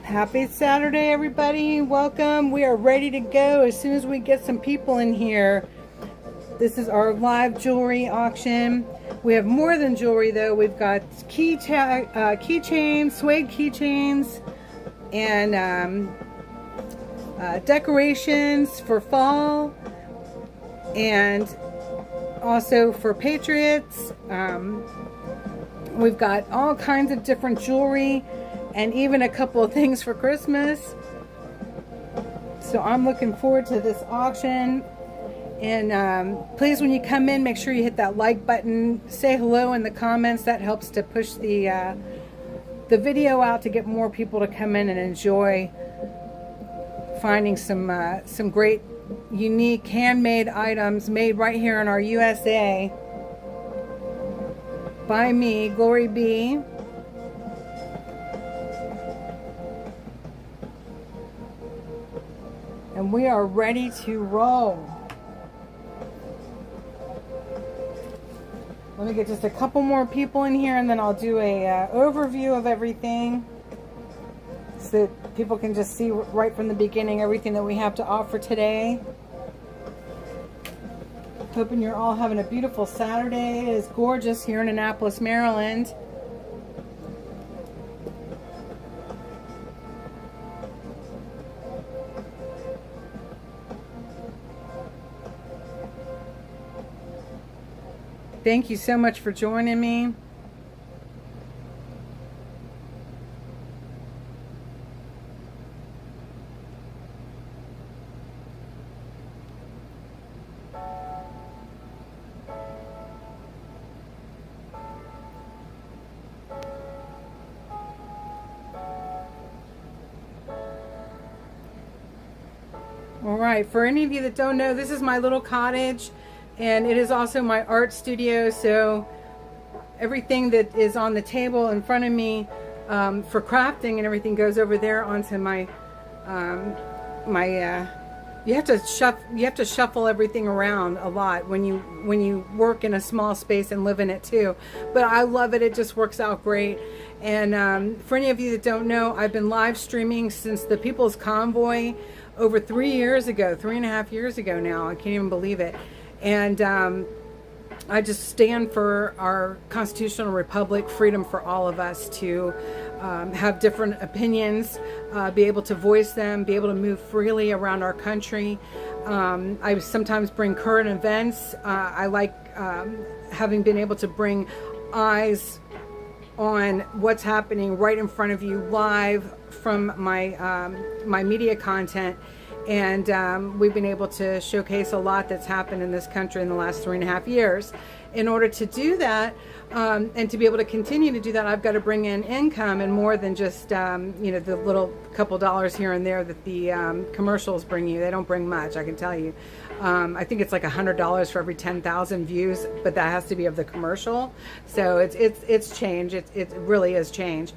Happy Saturday, everybody. Welcome. We are ready to go as soon as we get some people in here. This is our live jewelry auction. We have more than jewelry, though. We've got keychains, suede keychains, and decorations for fall, and also for Patriots. We've got all kinds of different jewelry, and even a couple of things for Christmas. So I'm looking forward to this auction. And please, when you come in, make sure you hit that like button. Say hello in the comments. That helps to push the video out to get more people to come in and enjoy finding some great, unique, handmade items made right here in our USA by me, GloryBee. And we are ready to roll. Let me get just a couple more people in here, and then I'll do a overview of everything so that people can just see right from the beginning everything that we have to offer today. Hoping you're all having a beautiful Saturday. It is gorgeous here in Annapolis, Maryland. Thank you so much for joining me. All right, for any of you that don't know, this is my little cottage. And it is also my art studio, so everything that is on the table in front of me for crafting and everything goes over there onto my you have to shuffle everything around a lot when you work in a small space and live in it too. But I love it. It just works out great. And for any of you that don't know, I've been live streaming since the People's Convoy over 3 years ago, 3.5 years ago now. I can't even believe it. And I just stand for our constitutional republic, freedom for all of us to have different opinions, be able to voice them, be able to move freely around our country. I sometimes bring current events. I like having been able to bring eyes on what's happening right in front of you live from my media content. And we've been able to showcase a lot that's happened in this country in the last 3.5 years. In order to do that, and to be able to continue to do that, I've got to bring in income, and more than just the little couple dollars here and there that the commercials bring you. They don't bring much, I can tell you. I think it's like $100 for every 10,000 views, but that has to be of the commercial. So it's change. It really is change.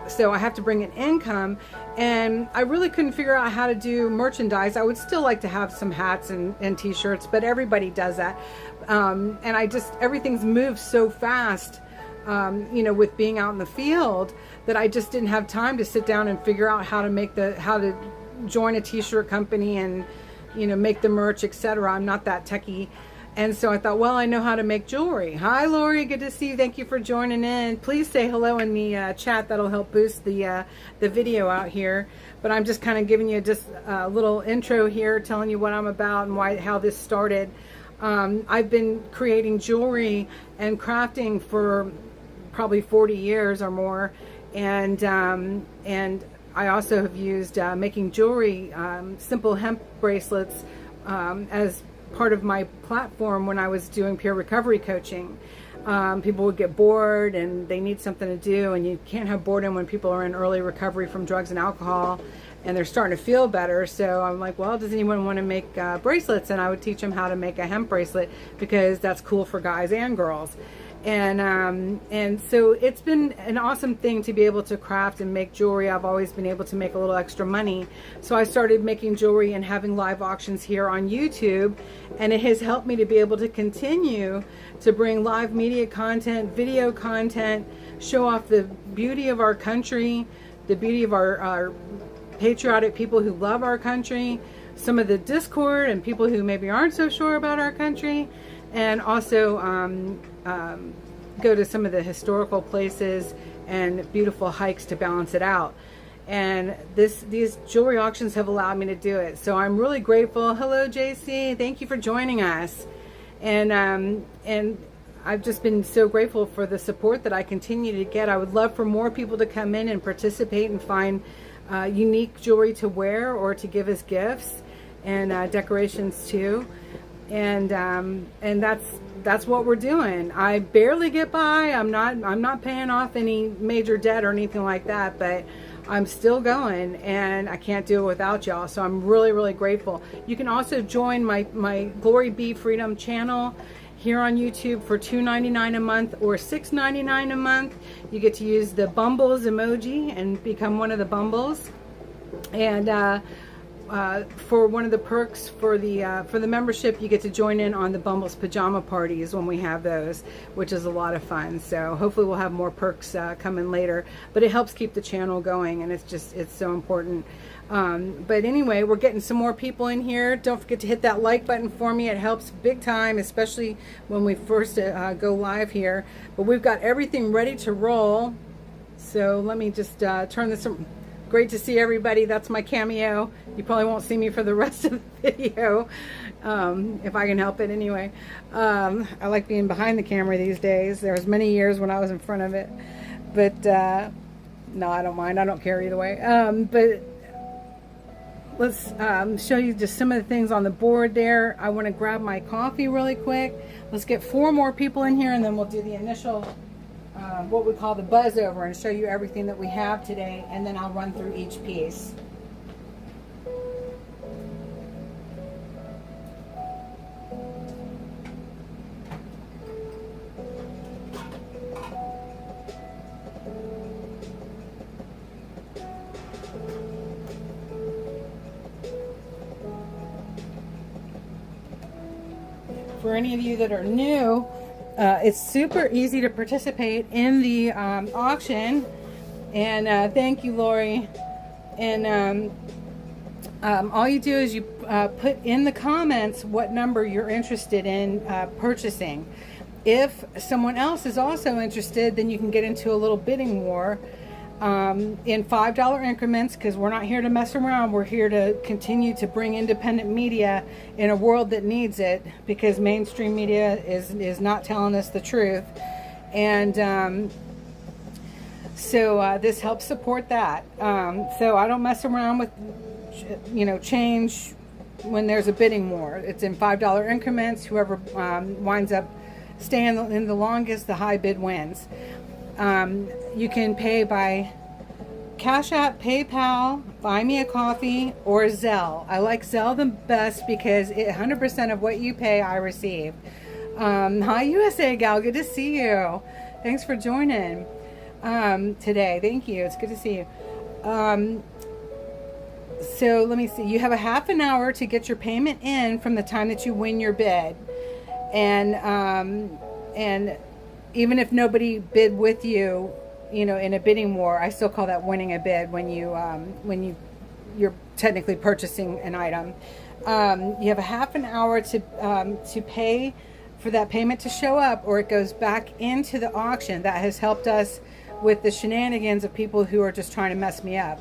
So I have to bring in income, and I really couldn't figure out how to do merchandise. I would still like to have some hats and t-shirts, but everybody does that. And everything's moved so fast, with being out in the field, that I just didn't have time to sit down and figure out how to join a t-shirt company and, make the merch, etc. I'm not that techie. And so I thought, well, I know how to make jewelry. Hi, Lori. Good to see you. Thank you for joining in. Please say hello in the chat. That'll help boost the video out here. But I'm just kind of giving you just a little intro here, telling you what I'm about and how this started. I've been creating jewelry and crafting for probably 40 years or more. And I also have used making jewelry, simple hemp bracelets, as part of my platform when I was doing peer recovery coaching. People would get bored and they need something to do, and you can't have boredom when people are in early recovery from drugs and alcohol and they're starting to feel better. So I'm like, well, does anyone want to make bracelets? And I would teach them how to make a hemp bracelet, because that's cool for guys and girls. And so it's been an awesome thing to be able to craft and make jewelry. I've always been able to make a little extra money. So I started making jewelry and having live auctions here on YouTube, and it has helped me to be able to continue to bring live media content, video content, show off the beauty of our country the beauty of our patriotic people who love our country, some of the discord and people who maybe aren't so sure about our country, and also go to some of the historical places and beautiful hikes to balance it out. And these jewelry auctions have allowed me to do it, so I'm really grateful. Hello JC, thank you for joining us. And I've just been so grateful for the support that I continue to get. I would love for more people to come in and participate and find unique jewelry to wear or to give as gifts, and decorations too. And that's what we're doing. I barely get by. I'm not paying off any major debt or anything like that, but I'm still going, and I can't do it without y'all. So I'm really, really grateful. You can also join my GloryBeeFreedom channel here on YouTube for $2.99 a month or $6.99 a month. You get to use the Bumbles emoji and become one of the Bumbles. And for one of the perks for the membership, you get to join in on the Bumbles pajama parties when we have those, which is a lot of fun. So hopefully we'll have more perks coming later, but it helps keep the channel going, and it's so important. But anyway, we're getting some more people in here. Don't forget to hit that like button for me. It helps big time, especially when we first go live here. But we've got everything ready to roll. So let me just turn this. Great to see everybody. That's my cameo. You probably won't see me for the rest of the video, if I can help it anyway. I like being behind the camera these days. There was many years when I was in front of it, but no, I don't mind. I don't care either way. But let's show you just some of the things on the board there. I want to grab my coffee really quick. Let's get 4 more people in here, and then we'll do the initial what we call the buzz over and show you everything that we have today, and then I'll run through each piece. For any of you that are new, it's super easy to participate in the auction, and thank you, Lori. And all you do is you put in the comments what number you're interested in purchasing. If someone else is also interested, then you can get into a little bidding war in $5 increments, because we're not here to mess around. We're here to continue to bring independent media in a world that needs it, because mainstream media is not telling us the truth. And so this helps support that. So I don't mess around with, change when there's a bidding war. It's in $5 increments. Whoever winds up staying in the longest, the high bid wins. You can pay by Cash.app, PayPal, Buy Me a Coffee, or Zelle. I like Zelle the best because 100% of what you pay, I receive. Hi, USA gal. Good to see you. Thanks for joining today. Thank you. It's good to see you. So let me see. You have a half an hour to get your payment in from the time that you win your bid. And even if nobody bid with you, in a bidding war, I still call that winning a bid when you're technically purchasing an item. You have a half an hour to pay for that payment to show up, or it goes back into the auction. That has helped us with the shenanigans of people who are just trying to mess me up,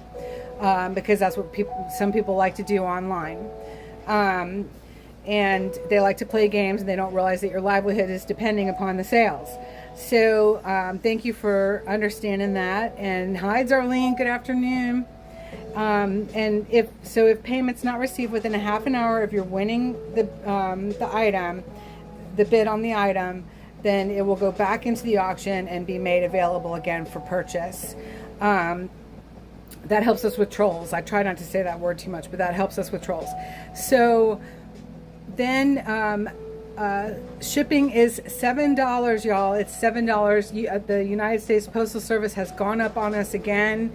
because that's what some people like to do online. And they like to play games, and they don't realize that your livelihood is depending upon the sales. So thank you for understanding that. And hi, Darlene, good afternoon. And if payment's not received within a half an hour, if you're winning the item, the bid on the item, then it will go back into the auction and be made available again for purchase. That helps us with trolls. I try not to say that word too much, but that helps us with trolls. So then shipping is $7, y'all. It's $7. The United States Postal Service has gone up on us again,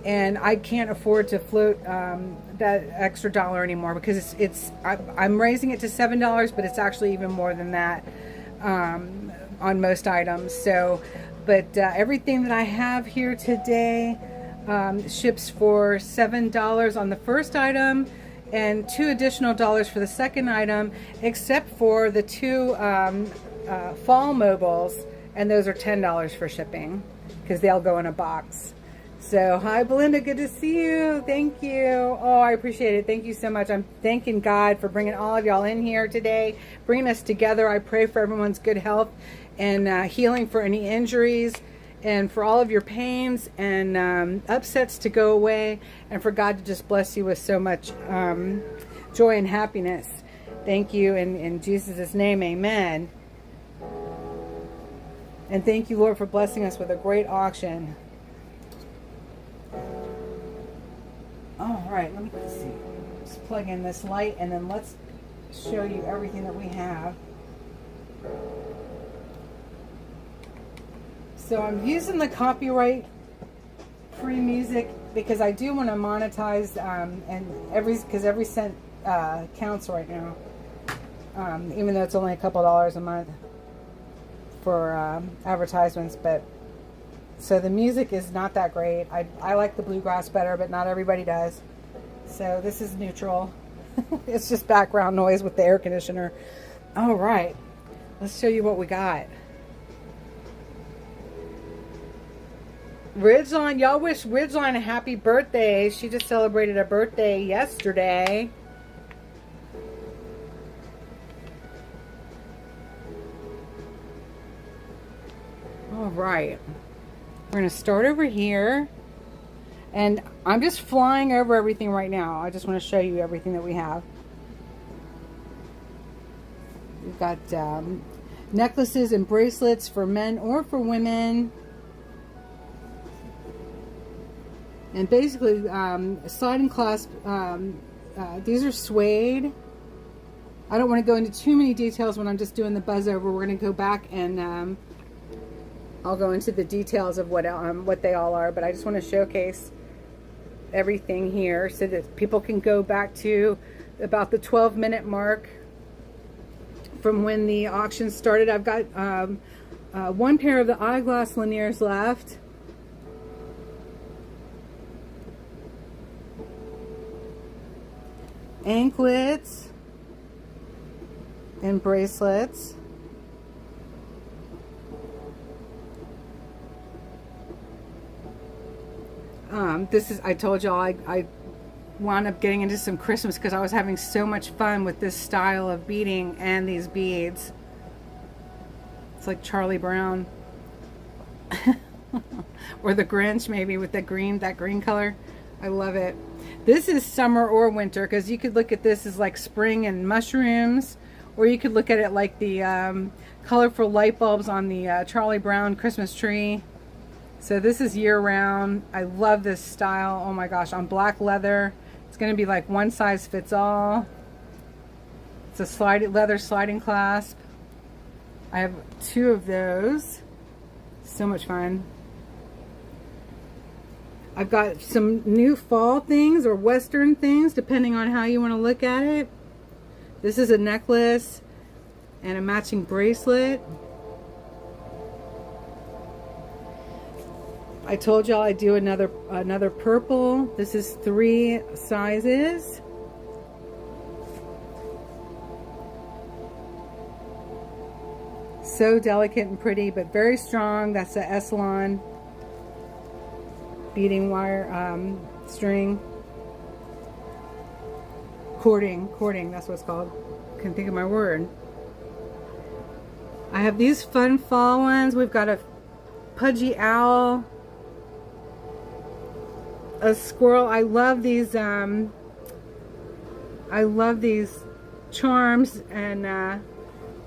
and I can't afford to float that extra dollar anymore, because I'm raising it to $7, but it's actually even more than that on most items. So, but everything that I have here today, ships for $7 on the first item and $2 additional for the second item, except for the two fall mobiles, and those are $10 for shipping because they'll go in a box. So, hi Belinda, good to see you. Thank you. Oh, I appreciate it. Thank you so much. I'm thanking God for bringing all of y'all in here today, bringing us together. I pray for everyone's good health and healing for any injuries, and for all of your pains and upsets to go away, and for God to just bless you with so much joy and happiness. Thank you in Jesus' name, amen. And thank you, Lord, for blessing us with a great auction. All right, let me see. Let's plug in this light, and then let's show you everything that we have. So I'm using the copyright free music because I do want to monetize, because every cent counts right now. Even though it's only a couple dollars a month for advertisements, but so the music is not that great. I like the bluegrass better, but not everybody does. So this is neutral. It's just background noise with the air conditioner. All right, let's show you what we got. Ridgeline, y'all wish Ridgeline a happy birthday. She just celebrated a birthday yesterday. All right. We're going to start over here. And I'm just flying over everything right now. I just want to show you everything that we have. We've got necklaces and bracelets for men or for women. And basically, sliding clasp, these are suede. I don't want to go into too many details when I'm just doing the buzz over. We're going to go back and I'll go into the details of what they all are. But I just want to showcase everything here so that people can go back to about the 12-minute mark from when the auction started. I've got one pair of the eyeglass linears left. Anklets and bracelets. This is, I told y'all I wound up getting into some Christmas because I was having so much fun with this style of beading and these beads. It's like Charlie Brown. Or the Grinch maybe with that green color. I love it. This is summer or winter because you could look at this as like spring and mushrooms, or you could look at it like the colorful light bulbs on the Charlie Brown Christmas tree. So this is year-round. I love this style. Oh my gosh, on black leather. It's going to be like one size fits all. It's a leather sliding clasp. I have two of those. So much fun. I've got some new fall things or western things, depending on how you want to look at it. This is a necklace and a matching bracelet. I told y'all I'd do another purple. This is 3 sizes. So delicate and pretty, but very strong. That's the Essalon beading wire string. Cording, that's what it's called. Couldn't think of my word. I have these fun fall ones. We've got a pudgy owl, a squirrel. I love these charms, and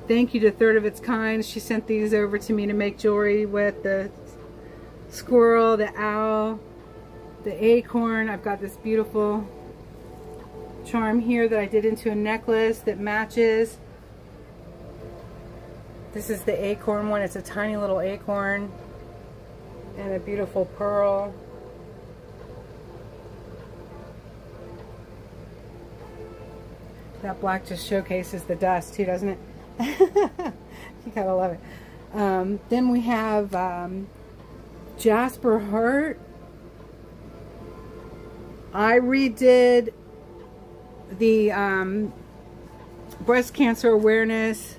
thank you to Third of Its Kind. She sent these over to me to make jewelry with. The squirrel, the owl, the acorn. I've got this beautiful charm here that I did into a necklace that matches. This is the acorn one. It's a tiny little acorn and a beautiful pearl. That black just showcases the dust too, doesn't it? You gotta love it. Then we have Jasper Heart. I redid the breast cancer awareness,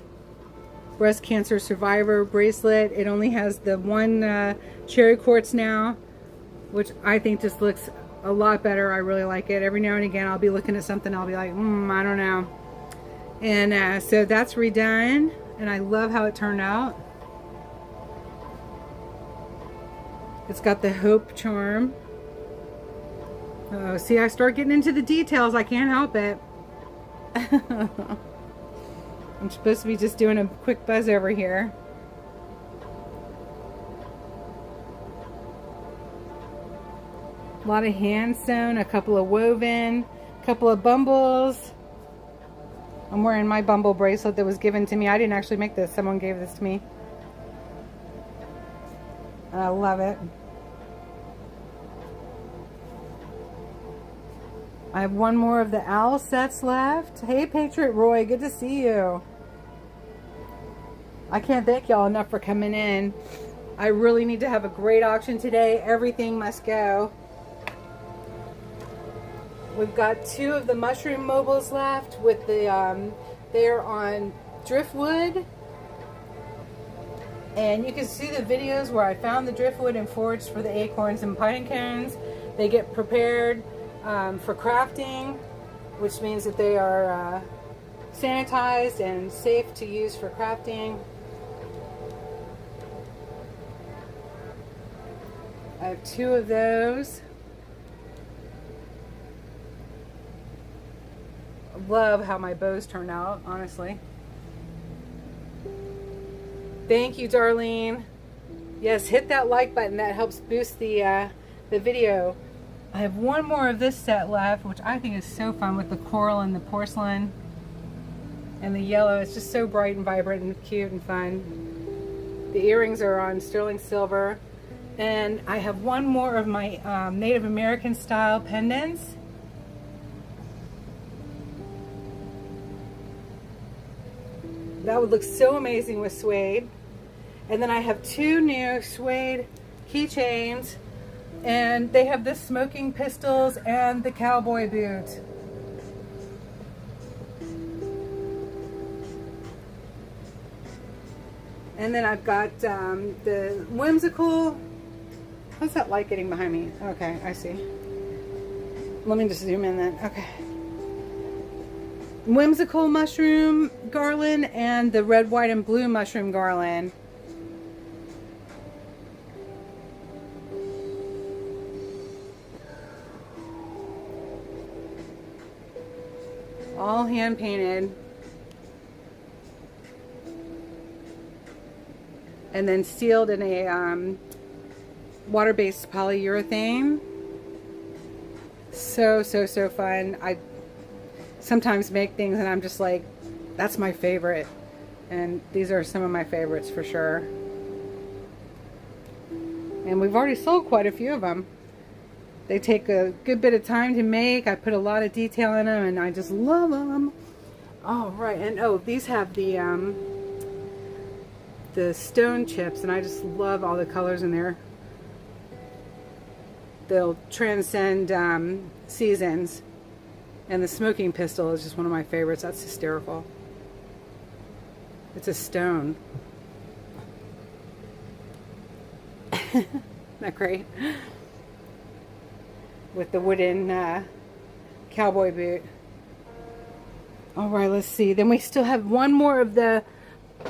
breast cancer survivor bracelet. It only has the one cherry quartz now, which I think just looks a lot better. I really like it. Every now and again I'll be looking at something, I'll be like, I don't know. And so that's redone, and I love how it turned out. It's got the hope charm. Oh, see, I start getting into the details. I can't help it. I'm supposed to be just doing a quick buzz over here. A lot of hand sewn, a couple of woven, a couple of bumbles. I'm wearing my bumble bracelet that was given to me. I didn't actually make this. Someone gave this to me. I love it. I have one more of the owl sets left. Hey, Patriot Roy, good to see you. I can't thank y'all enough for coming in. I really need to have a great auction today. Everything must go. We've got 2 of the mushroom mobiles left with the, they're on driftwood. And you can see the videos where I found the driftwood and foraged for the acorns and pine cones. They get prepared for crafting, which means that they are sanitized and safe to use for crafting. I have 2 of those. Love how my bows turn out, honestly. Thank you, Darlene. Yes, hit that like button. That helps boost the video. I have one more of this set left, which I think is so fun, with the coral and the porcelain and the yellow. It's just so bright and vibrant and cute and fun. The earrings are on sterling silver. And I have one more of my Native American style pendants. That would look so amazing with suede. And then I have 2 new suede keychains, and they have the smoking pistols and the cowboy boot. And then I've got the whimsical. What's that light getting behind me? Okay, I see. Let me just zoom in then. Okay. Whimsical mushroom garland and the red, white, and blue mushroom garland. All hand painted. And then sealed in a water-based polyurethane. So fun. I sometimes make things and I'm just like, that's my favorite. And these are some of my favorites for sure. And we've already sold quite a few of them. They take a good bit of time to make. I put a lot of detail in them and I just love them. Oh, right. And oh, these have the stone chips, and I just love all the colors in there. They'll transcend seasons. And the smoking pistol is just one of my favorites. That's hysterical. It's a stone. Isn't that great? With the wooden cowboy boot. All right, let's see. Then we still have one more of the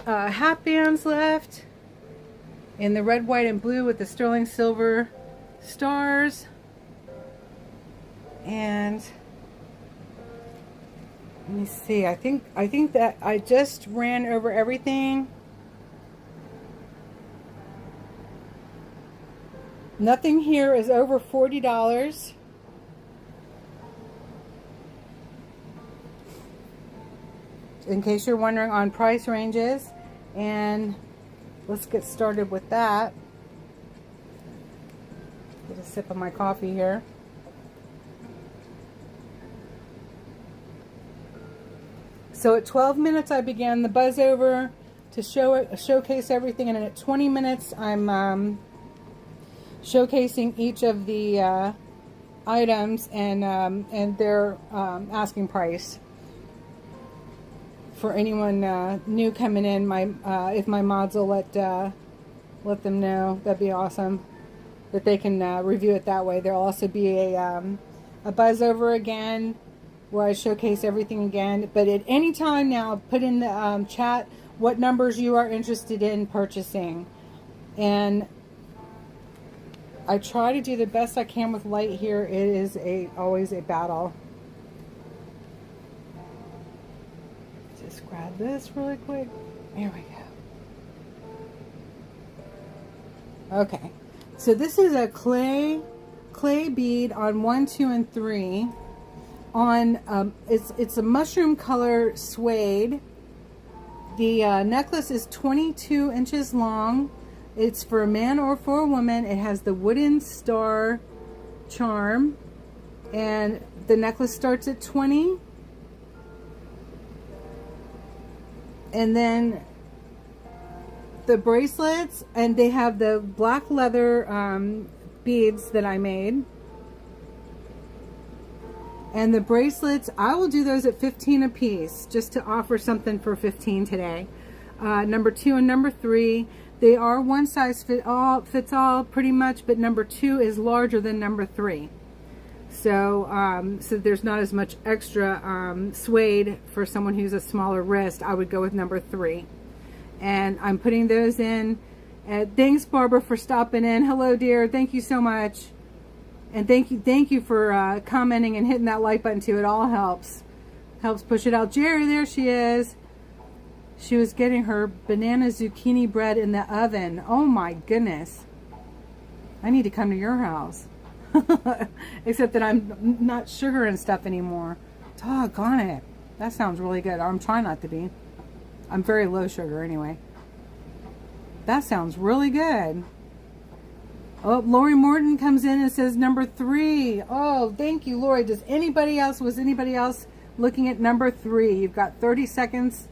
hat bands left in the red, white, and blue with the sterling silver stars. And let me see. I think that I just ran over everything. Nothing here is over $40. In case you're wondering on price ranges. And let's get started with that. Get a sip of my coffee here. So at 12 minutes I began the buzz over to showcase everything, and at 20 minutes I'm showcasing each of the items and their asking price. For anyone new coming in, if my mods will let them know, that'd be awesome. That they can review it that way. There'll also be a buzz over again where I showcase everything again. But at any time now, put in the chat what numbers you are interested in purchasing. And I try to do the best I can with light here. It is always a battle. Just grab this really quick. There we go. Okay. So this is a clay bead on 1, 2, and 3. On it's a mushroom color suede. The necklace is 22 inches long. It's for a man or for a woman. It has the wooden star charm, and the necklace starts at 20. And then the bracelets, and they have the black leather beads that I made. And the bracelets, I will do those at 15 a piece, just to offer something for 15 today. Number 2 and number 3, they are one size fits all pretty much, but number 2 is larger than number 3. So, so there's not as much extra suede for someone who's a smaller wrist. I would go with number 3. And I'm putting those in. Thanks, Barbara, for stopping in. Hello, dear. Thank you so much. And thank you for commenting and hitting that like button too. It all helps push it out. Jerry, there she is. She was getting her banana zucchini bread in the oven. Oh my goodness. I need to come to your house. Except that I'm not sugar and stuff anymore. Doggone it. That sounds really good. I'm trying not to be. I'm very low sugar anyway. That sounds really good. Oh, Lori Morton comes in and says number 3. Oh, thank you, Lori. Was anybody else looking at number 3? You've got 30 seconds.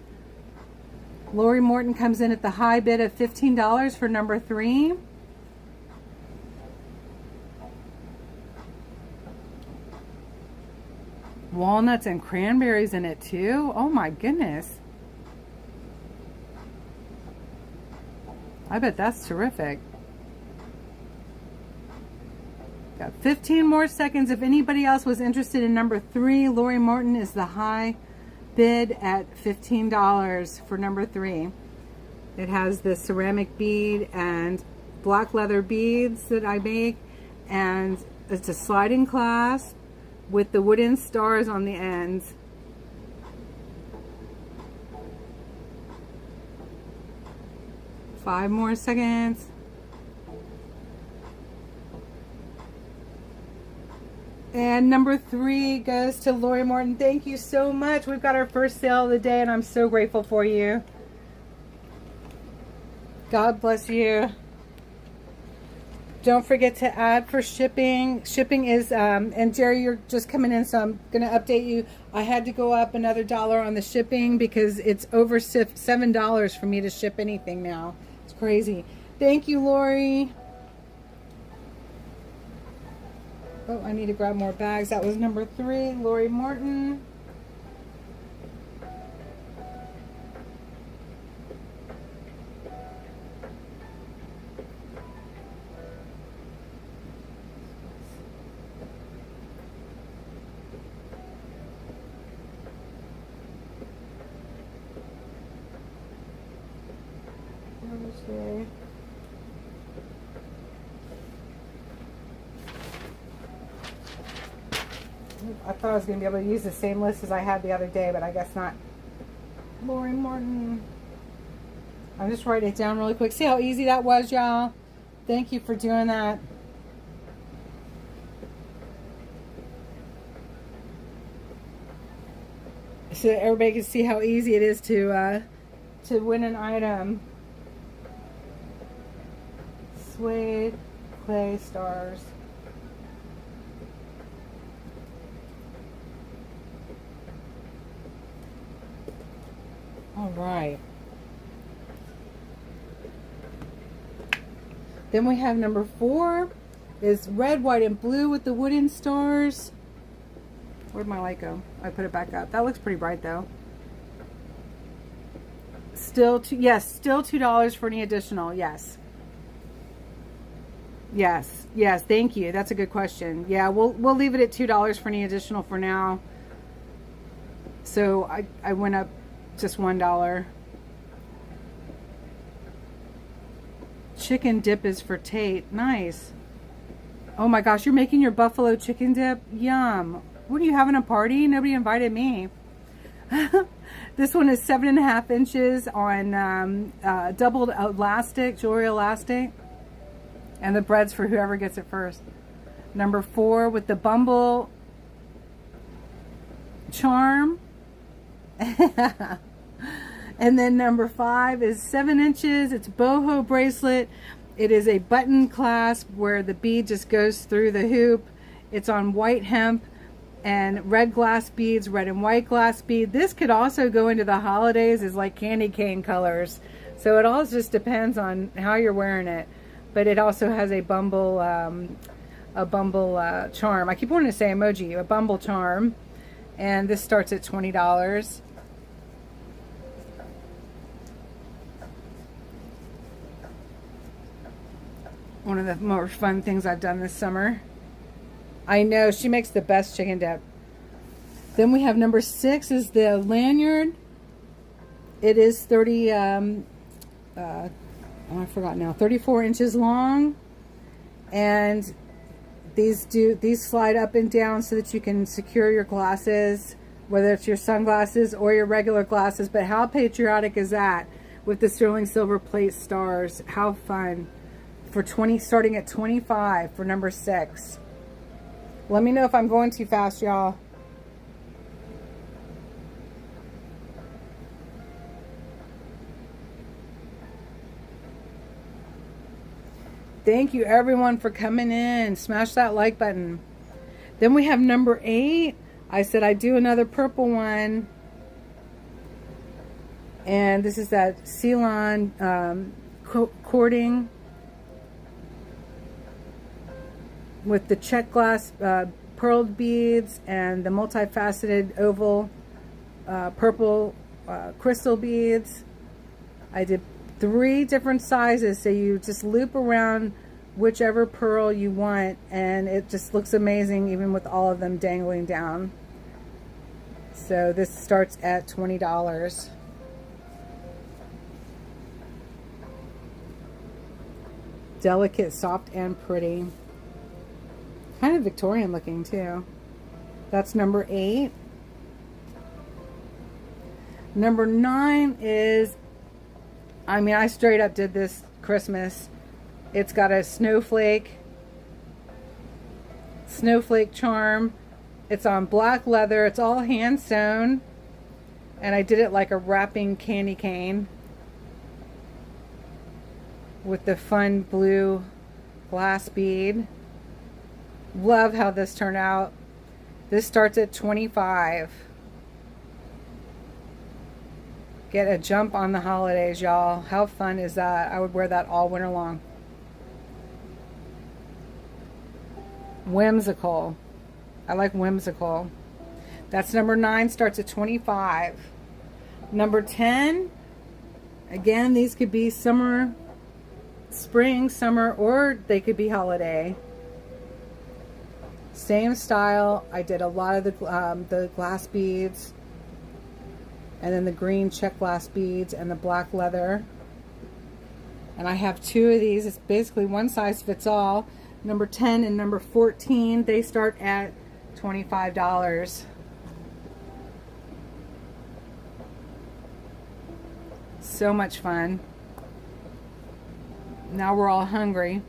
Lori Morton comes in at the high bid of $15 for number 3. Walnuts and cranberries in it too. Oh my goodness. I bet that's terrific. Got 15 more seconds. If anybody else was interested in number 3, Lori Morton is the high bid at $15 for number 3. It has the ceramic bead and black leather beads that I make, and it's a sliding clasp with the wooden stars on the ends. Five more seconds. And number 3 goes to Lori Morton. Thank you so much. We've got our first sale of the day, and I'm so grateful for you. God bless you. Don't forget to add for shipping. Shipping is, and Jerry, you're just coming in, so I'm going to update you. I had to go up another $1 on the shipping because it's over $7 for me to ship anything now. It's crazy. Thank you, Lori. Oh, I need to grab more bags. That was number 3, Lori Morton. Thursday. I thought I was going to be able to use the same list as I had the other day, but I guess not. Lori Morton. I'm just writing it down really quick. See how easy that was, y'all? Thank you for doing that. So that everybody can see how easy it is to win an item. Suede clay stars. All right. Then we have number 4. is red, white, and blue with the wooden stars. Where'd my light go? I put it back up. That looks pretty bright though. Still yes, still $2 for any additional. Yes. Yes, yes, thank you. That's a good question. Yeah, we'll leave it at $2 for any additional for now. So I went up just $1. Chicken dip is for Tate. Nice. Oh my gosh, you're making your buffalo chicken dip? Yum. What, are you having a party? Nobody invited me. This one is 7.5 inches on doubled elastic, jewelry elastic. And the bread's for whoever gets it first. Number 4 with the bumble charm. And then number 5 is 7 inches. It's boho bracelet. It is a button clasp where the bead just goes through the hoop. It's on white hemp and red glass beads, red and white glass bead. This could also go into the holidays as like candy cane colors. So it all just depends on how you're wearing it. But it also has a bumble charm. I keep wanting to say emoji, a bumble charm. And this starts at $20. One of the more fun things I've done this summer. I know, she makes the best chicken dip. Then we have number 6 is the lanyard. It is 34 inches long, and these slide up and down so that you can secure your glasses, whether it's your sunglasses or your regular glasses. But how patriotic is that with the sterling silver plate stars? How fun. For starting at $25 for number 6. Let me know if I'm going too fast, y'all. Thank you everyone for coming in. Smash that like button. Then we have number 8. I said I'd do another purple one. And this is that Ceylon cording with the check glass pearled beads and the multifaceted oval purple crystal beads. I did 3 different sizes, so you just loop around whichever pearl you want, and it just looks amazing even with all of them dangling down. So this starts at $20. Delicate, soft, and pretty. Kind of Victorian looking too. That's number 8. Number 9 is, I mean, I straight up did this Christmas. It's got a snowflake charm. It's on black leather. It's all hand sewn. And I did it like a wrapping candy cane with the fun blue glass bead. Love how this turned out. This starts at $25. Get a jump on the holidays, y'all. How fun is that? I would wear that all winter long. Whimsical. I like whimsical. That's number 9, starts at $25. Number 10, again, these could be summer, spring, summer, or they could be holiday. Same style. I did a lot of the glass beads, and then the green check glass beads and the black leather. And I have 2 of these. It's basically one size fits all. Number 10 and number 14, they start at $25. So much fun. Now we're all hungry.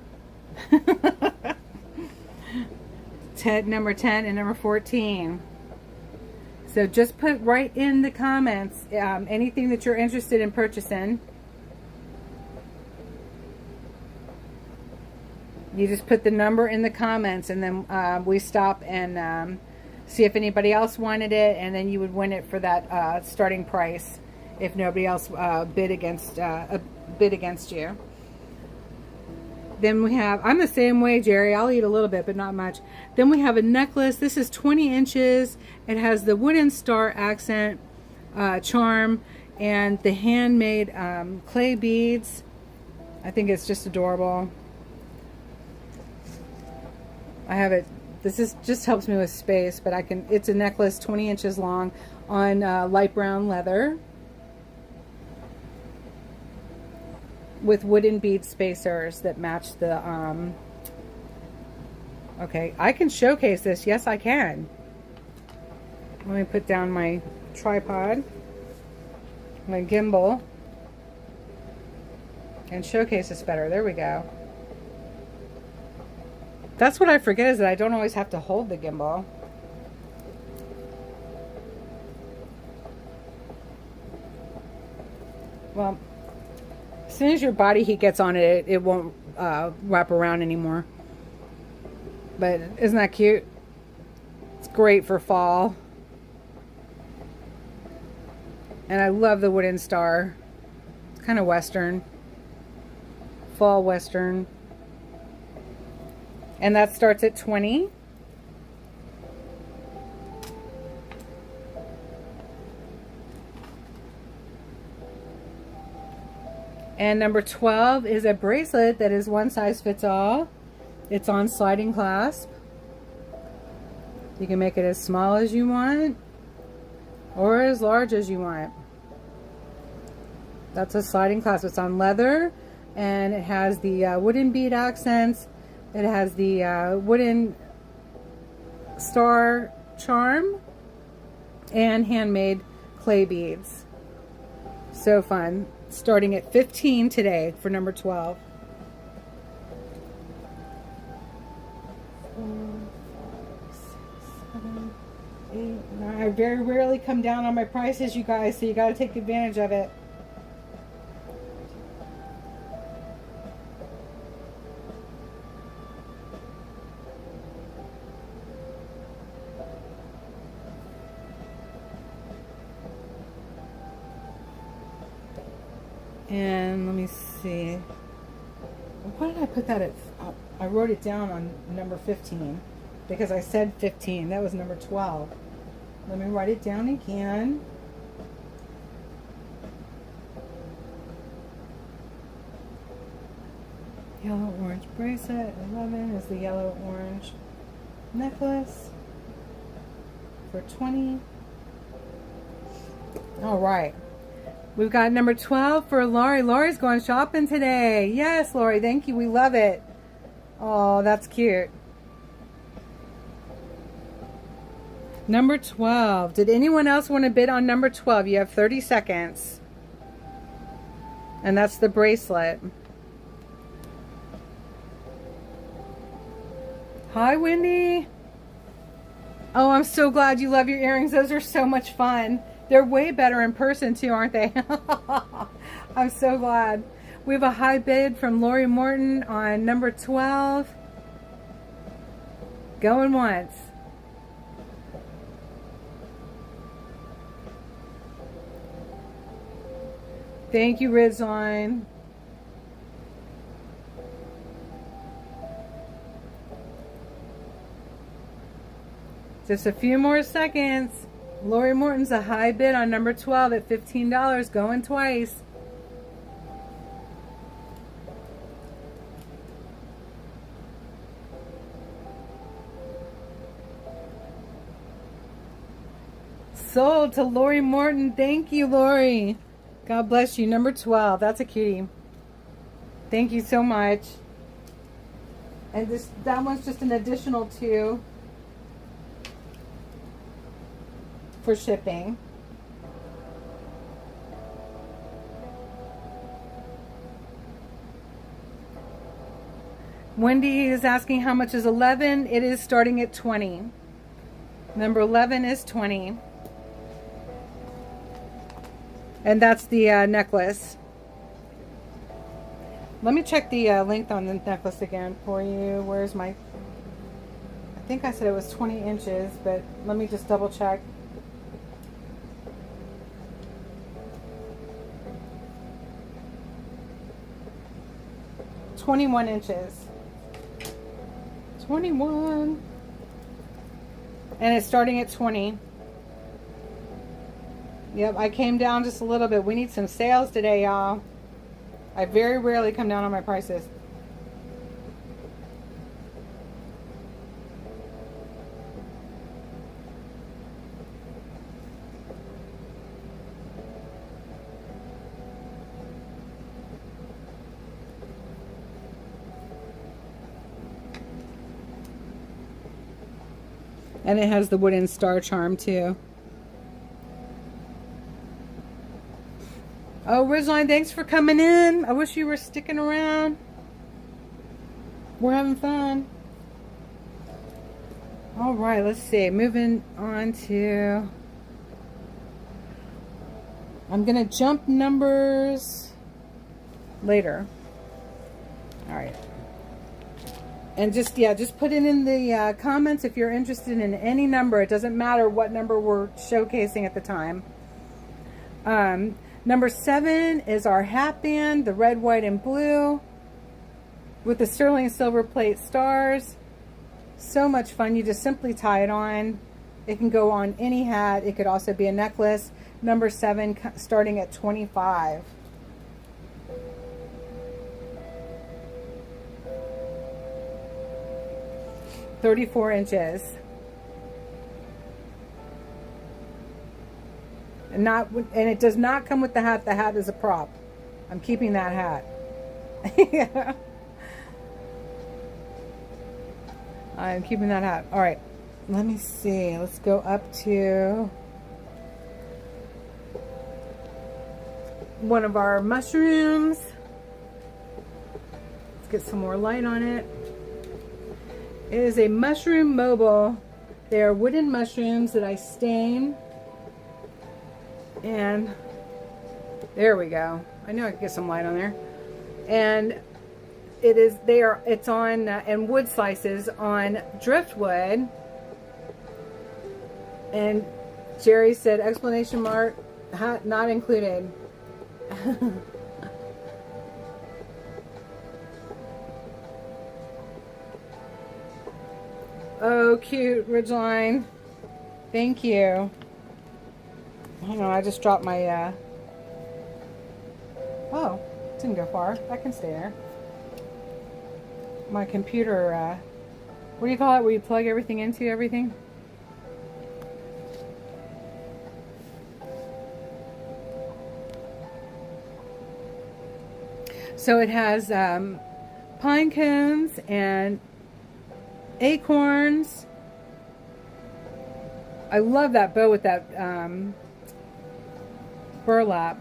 Number 10 and number 14. So just put right in the comments anything that you're interested in purchasing. You just put the number in the comments, and then we stop and see if anybody else wanted it, and then you would win it for that starting price if nobody else bid against you. Then we have, I'm the same way, Jerry. I'll eat a little bit, but not much. Then we have a necklace. This is 20 inches. It has the wooden star accent charm and the handmade clay beads. I think it's just adorable. I have it. Just helps me with space, but it's a necklace 20 inches long on light brown leather with wooden bead spacers that match the okay, I can showcase this. Yes, I can. Let me put down my tripod, my gimbal, and showcase this better. There we go. That's what I forget, is that I don't always have to hold the gimbal. Well, as soon as your body heat gets on it, it won't wrap around anymore. But isn't that cute? It's great for fall. And I love the wooden star. It's kind of Western. Fall Western. And that starts at 20. And number 12 is a bracelet that is one size fits all. It's on sliding clasp. You can make it as small as you want or as large as you want. That's a sliding clasp. It's on leather and it has the wooden bead accents. It has the wooden star charm and handmade clay beads. So fun. Starting at 15 today for number 12. 4, 5, 6, 7, 8, 9. I very rarely come down on my prices, you guys, so you got to take advantage of it. And let me see. What did I put that at? I wrote it down on number 15 because I said 15. That was number 12. Let me write it down again. Yellow orange bracelet. 11 is the yellow orange necklace for 20. All right. We've got number 12 for Lori. Lori's going shopping today. Yes, Lori, thank you. We love it. Oh, that's cute. Number 12. Did anyone else want to bid on number 12? You have 30 seconds. And that's the bracelet. Hi, Wendy. Oh, I'm so glad you love your earrings. Those are so much fun. They're way better in person too, aren't they? I'm so glad. We have a high bid from Lori Morton on number 12. Going once. Thank you, Ridgeline. Just a few more seconds. Lori Morton's a high bid on number 12 at $15, going twice. Sold to Lori Morton. Thank you, Lori. God bless you. Number 12. That's a cutie. Thank you so much. And that one's just an additional 2. For shipping. Wendy is asking how much is 11. It is starting at 20. Number 11 is 20. And that's the necklace. Let me check the length on the necklace again for you. Where's my... I think I said it was 20 inches, but let me just double check. 21 inches. 21. And it's starting at 20. Yep, I came down just a little bit. We need some sales today, y'all. I very rarely come down on my prices. And it has the wooden star charm too. Oh, Ridgeline, thanks for coming in. I wish you were sticking around. We're having fun. All right, let's see. Moving on to... I'm going to jump numbers later. All right. And just, yeah, just put it in the comments if you're interested in any number. It doesn't matter what number we're showcasing at the time. Number 7 is our hat band, the red, white, and blue with the sterling silver plate stars. So much fun. You just simply tie it on. It can go on any hat. It could also be a necklace. Number 7 starting at $25. 34 inches. And it does not come with the hat. The hat is a prop. I'm keeping that hat. Yeah. I'm keeping that hat. All right. Let me see. Let's go up to one of our mushrooms. Let's get some more light on it. It is a mushroom mobile. They are wooden mushrooms that I stain. And there we go. I knew I could get some light on there. And it's on and wood slices on driftwood. And Jerry said exclamation mark, hat not included. Oh, cute, Ridgeline. Thank you. Hang on, I just dropped my, oh, didn't go far. That can stay there. My computer, what do you call it, where you plug everything into everything? So it has pine cones and acorns. I love that bow with that burlap.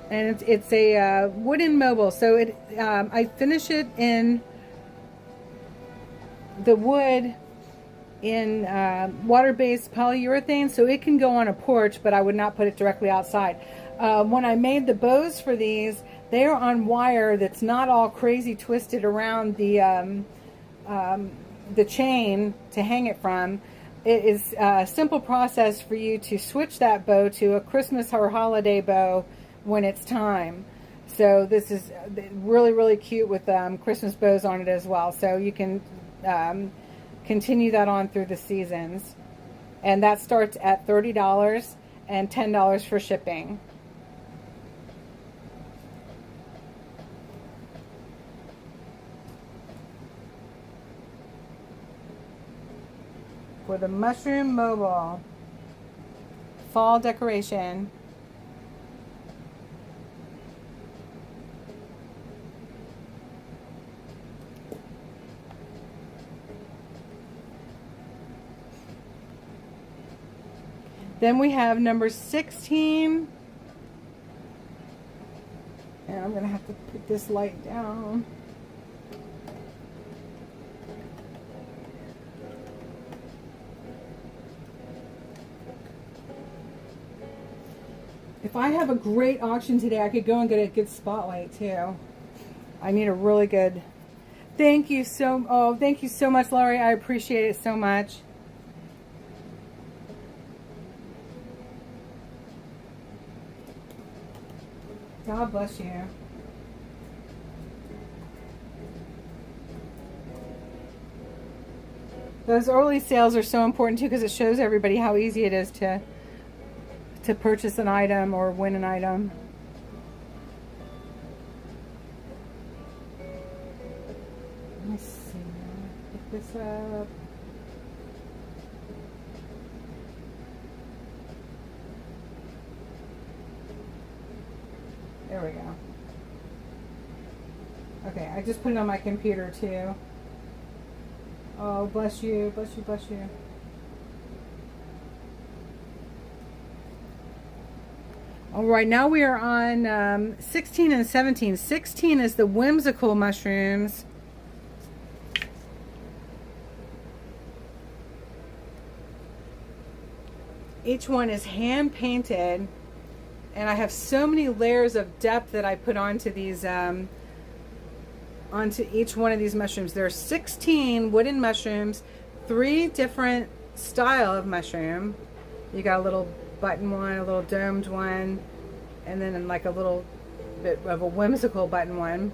And it's a wooden mobile. So I finish it in the wood in water-based polyurethane, so it can go on a porch, but I would not put it directly outside. When I made the bows for these, they are on wire that's not all crazy twisted around the chain to hang it from. It is a simple process for you to switch that bow to a Christmas or holiday bow when it's time. So this is really, really cute with Christmas bows on it as well. So you can continue that on through the seasons. And that starts at $30 and $10 for shipping. For the mushroom mobile fall decoration. Then we have number 16. And I'm going to have to put this light down. If I have a great auction today, I could go and get a good spotlight too. I need a really good... Thank you so much, Laurie. I appreciate it so much. God bless you. Those early sales are so important too, because it shows everybody how easy it is to purchase an item or win an item. Let me see. Pick this up. There we go. Okay, I just put it on my computer too. Oh, bless you, bless you, bless you. All right, now we are on 16 and 17. 16 is the whimsical mushrooms. Each one is hand painted, and I have so many layers of depth that I put onto these, onto each one of these mushrooms. There are 16 wooden mushrooms, 3 different style of mushroom. You got a little button one, a little domed one, and then like a little bit of a whimsical button one.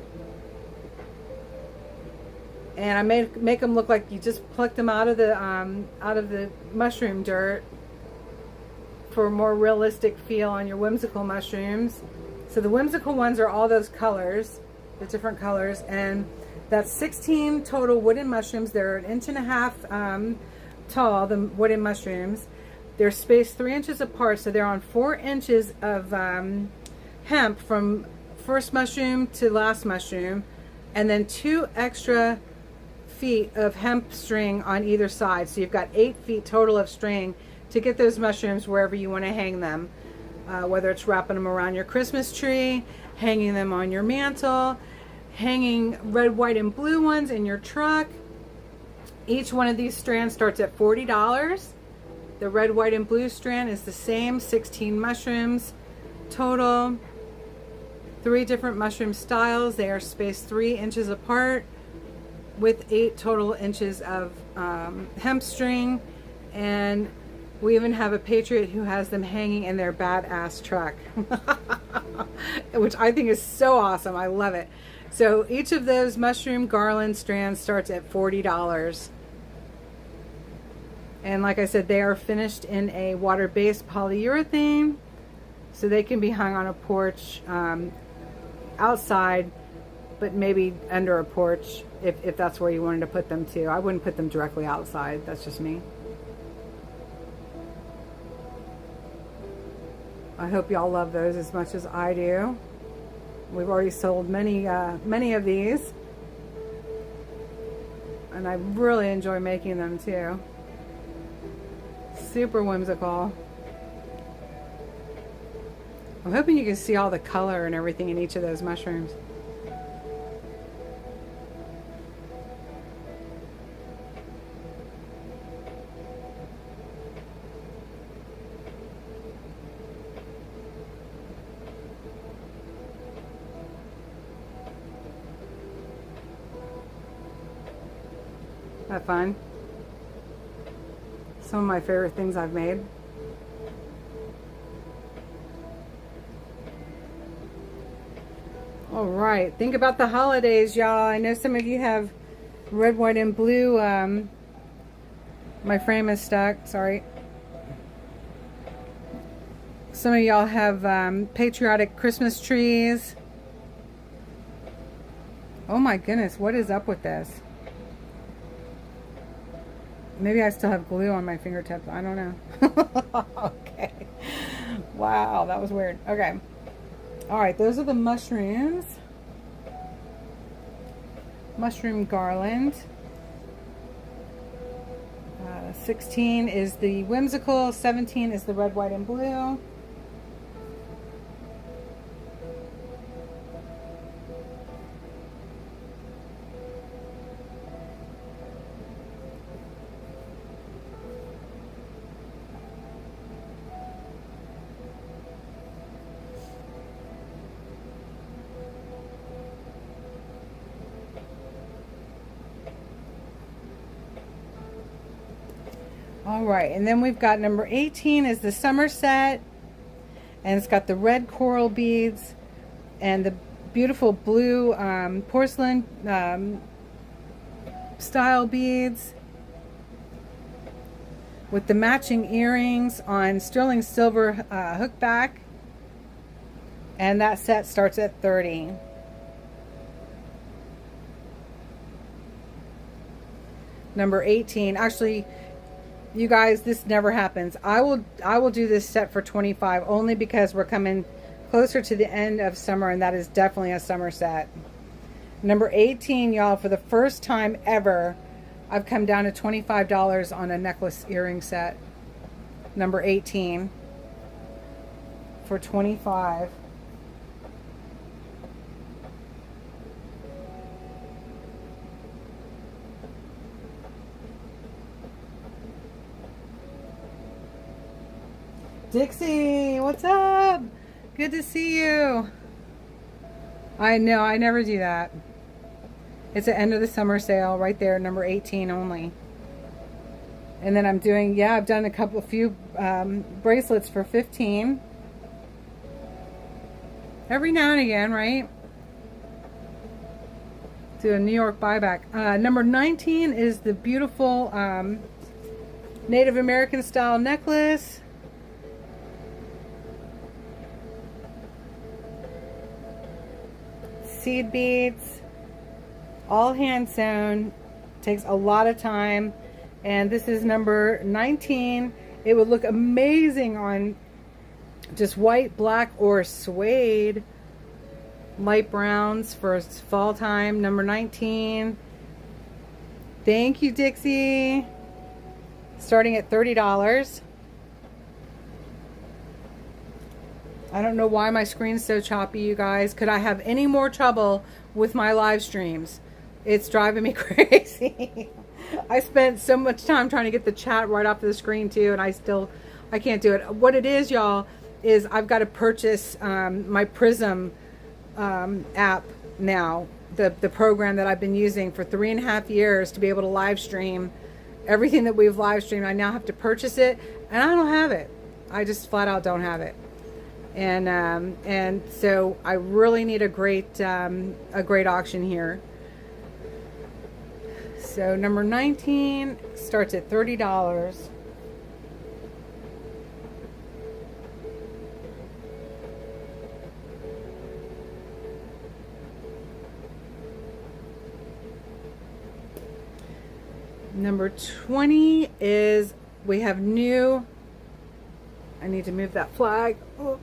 And I make them look like you just plucked them out of the mushroom dirt for a more realistic feel on your whimsical mushrooms. So the whimsical ones are all those colors, the different colors, and that's 16 total wooden mushrooms. They're 1.5 inches tall, the wooden mushrooms. They're spaced 3 inches apart, so they're on 4 inches of hemp from first mushroom to last mushroom, and then 2 extra feet of hemp string on either side. So you've got 8 feet total of string to get those mushrooms wherever you want to hang them, whether it's wrapping them around your Christmas tree, hanging them on your mantle, hanging red, white, and blue ones in your truck. Each one of these strands starts at $40. The red, white, and blue strand is the same, 16 mushrooms total. 3 different mushroom styles. They are spaced 3 inches apart with 8 total inches of hemp string. And we even have a patriot who has them hanging in their badass truck, which I think is so awesome. I love it. So each of those mushroom garland strands starts at $40. And like I said, they are finished in a water-based polyurethane, so they can be hung on a porch outside, but maybe under a porch if that's where you wanted to put them too. I wouldn't put them directly outside. That's just me. I hope y'all love those as much as I do. We've already sold many of these, and I really enjoy making them too. Super whimsical. I'm hoping you can see all the color and everything in each of those mushrooms. That fun? Some of my favorite things I've made. All right, think about the holidays, y'all. I know some of you have red, white, and blue. My frame is stuck, sorry. Some of y'all have patriotic Christmas trees. Oh my goodness, what is up with this? Maybe I still have glue on my fingertips. I don't know. Okay. Wow, that was weird. Okay. All right, those are the mushrooms. Mushroom garland. 16 is the whimsical. 17 is the red, white, and blue. All right, and then we've got number 18 is the Somerset, and it's got the red coral beads And the beautiful blue porcelain style beads with the matching earrings on sterling silver hook back. And that set starts at $30. Number 18. Actually, you guys, this never happens. I will do this set for $25 only because we're coming closer to the end of summer, and that is definitely a summer set. Number 18, y'all, for the first time ever, I've come down to $25 on a necklace earring set. Number 18 for $25. Dixie, what's up? Good to see you. I know, I never do that. It's the end of the summer sale right there, number 18 only. And then I'm doing, yeah, I've done a few bracelets for 15. Every now and again, right? Do a New York buyback. Number 19 is the beautiful Native American style necklace. Seed beads, all hand sewn, takes a lot of time, and this is number 19. It would look amazing on just white, black, or suede, light browns for fall time. Number 19. Thank you, Dixie. Starting at $30. I don't know why my screen's so choppy, you guys. Could I have any more trouble with my live streams? It's driving me crazy. I spent so much time trying to get the chat right off the screen too, and I can't do it. What it is, y'all, is I've got to purchase my Prism app now, the program that I've been using for 3.5 years to be able to live stream everything that we've live streamed. I now have to purchase it, and I don't have it. I just flat out don't have it. And so I really need a great auction here. So number 19 starts at $30. Number 20 is, we have new, I need to move that flag. Oh.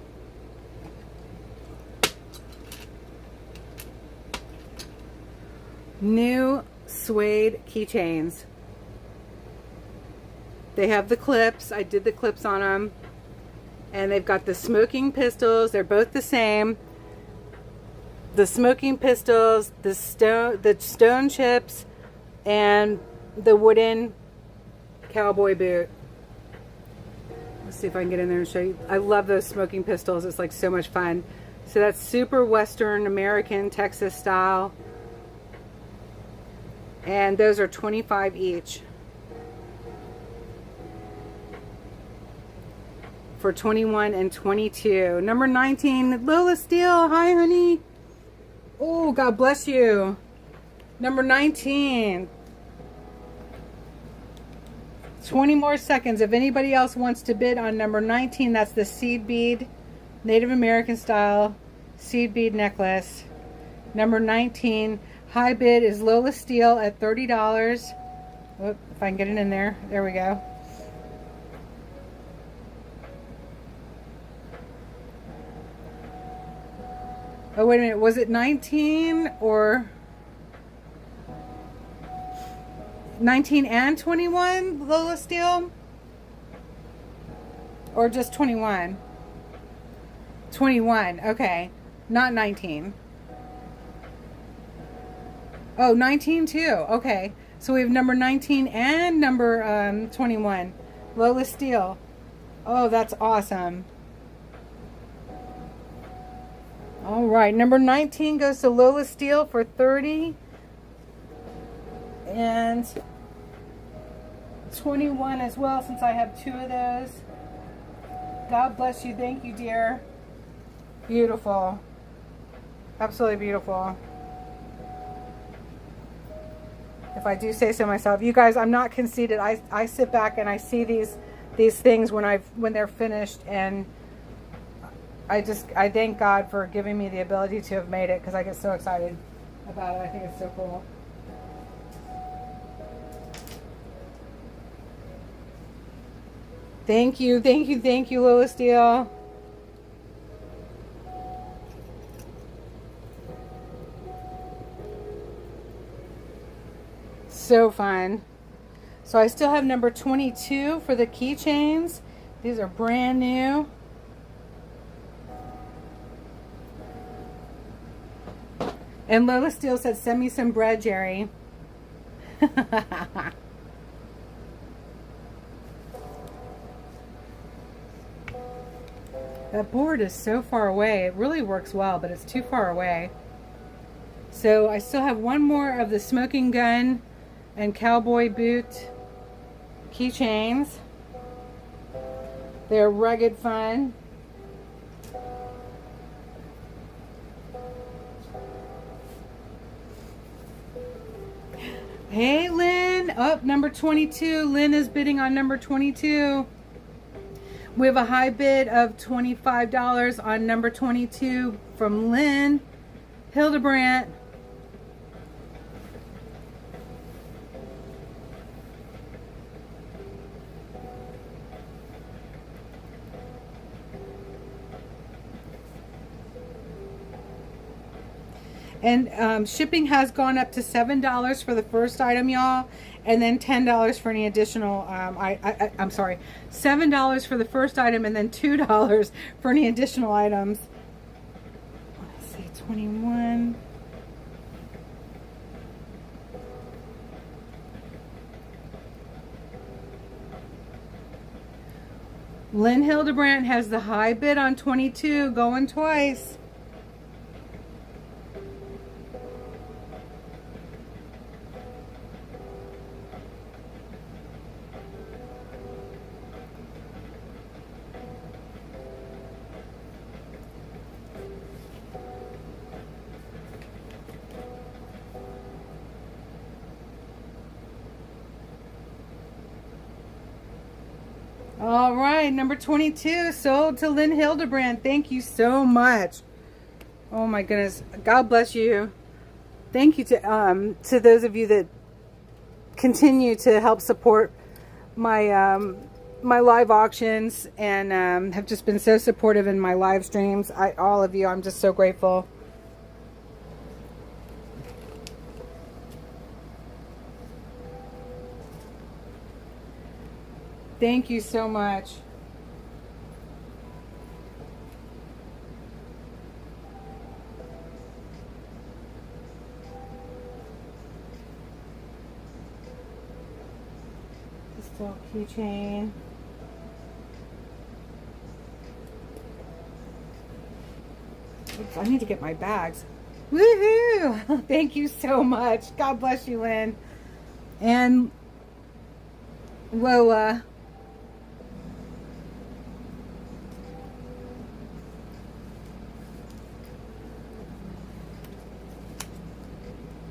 New suede keychains. They have the clips. I did the clips on them. And they've got the smoking pistols. They're both the same. The smoking pistols, the stone chips, and the wooden cowboy boot. Let's see if I can get in there and show you. I love those smoking pistols. It's like so much fun. So that's super Western American Texas style. And those are $25 each. For 21 and 22. Number 19, Lola Steele. Hi, honey. Oh, God bless you. Number 19. 20 more seconds. If anybody else wants to bid on number 19, that's the seed bead, Native American style seed bead necklace. Number 19. High bid is Lola Steele at $30. Oh, if I can get it in there. There we go. Oh, wait a minute. Was it 19 or 19 and 21, Lola Steele? Or just 21? 21. Okay. Not 19. Oh, 19 too. Okay. So we have number 19 and number 21. Lola Steele. Oh, that's awesome. All right. Number 19 goes to Lola Steele for $30. And 21 as well, since I have 2 of those. God bless you. Thank you, dear. Beautiful. Absolutely beautiful. If I do say so myself. You guys, I'm not conceited. I sit back and I see these things when they're finished, and I thank God for giving me the ability to have made it, because I get so excited about it. I think it's so cool. Thank you, thank you, thank you, Lola Steele. So fun. So I still have number 22 for the keychains. These are brand new. And Lola Steele said, send me some bread, Jerry. That board is so far away. It really works well, but it's too far away. So I still have one more of the smoking gun and cowboy boot keychains. They're rugged fun. Hey, Lynn. Oh, number 22. Lynn is bidding on number 22. We have a high bid of $25 on number 22 from Lynn Hildebrandt. And shipping has gone up to $7 for the first item, y'all, and then $10 for any additional. I'm sorry, $7 for the first item, and then $2 for any additional items. Let's see, 21. Lynn Hildebrandt has the high bid on 22, going twice. All right, number 22 sold to Lynn Hildebrandt. Thank you so much. Oh my goodness, God bless you. Thank you to those of you that continue to help support my my live auctions, and have just been so supportive in my live streams. All of you, I'm just so grateful. Thank you so much. This little keychain. Oops, I need to get my bags. Woohoo! Thank you so much. God bless you, Lynn. And Lola.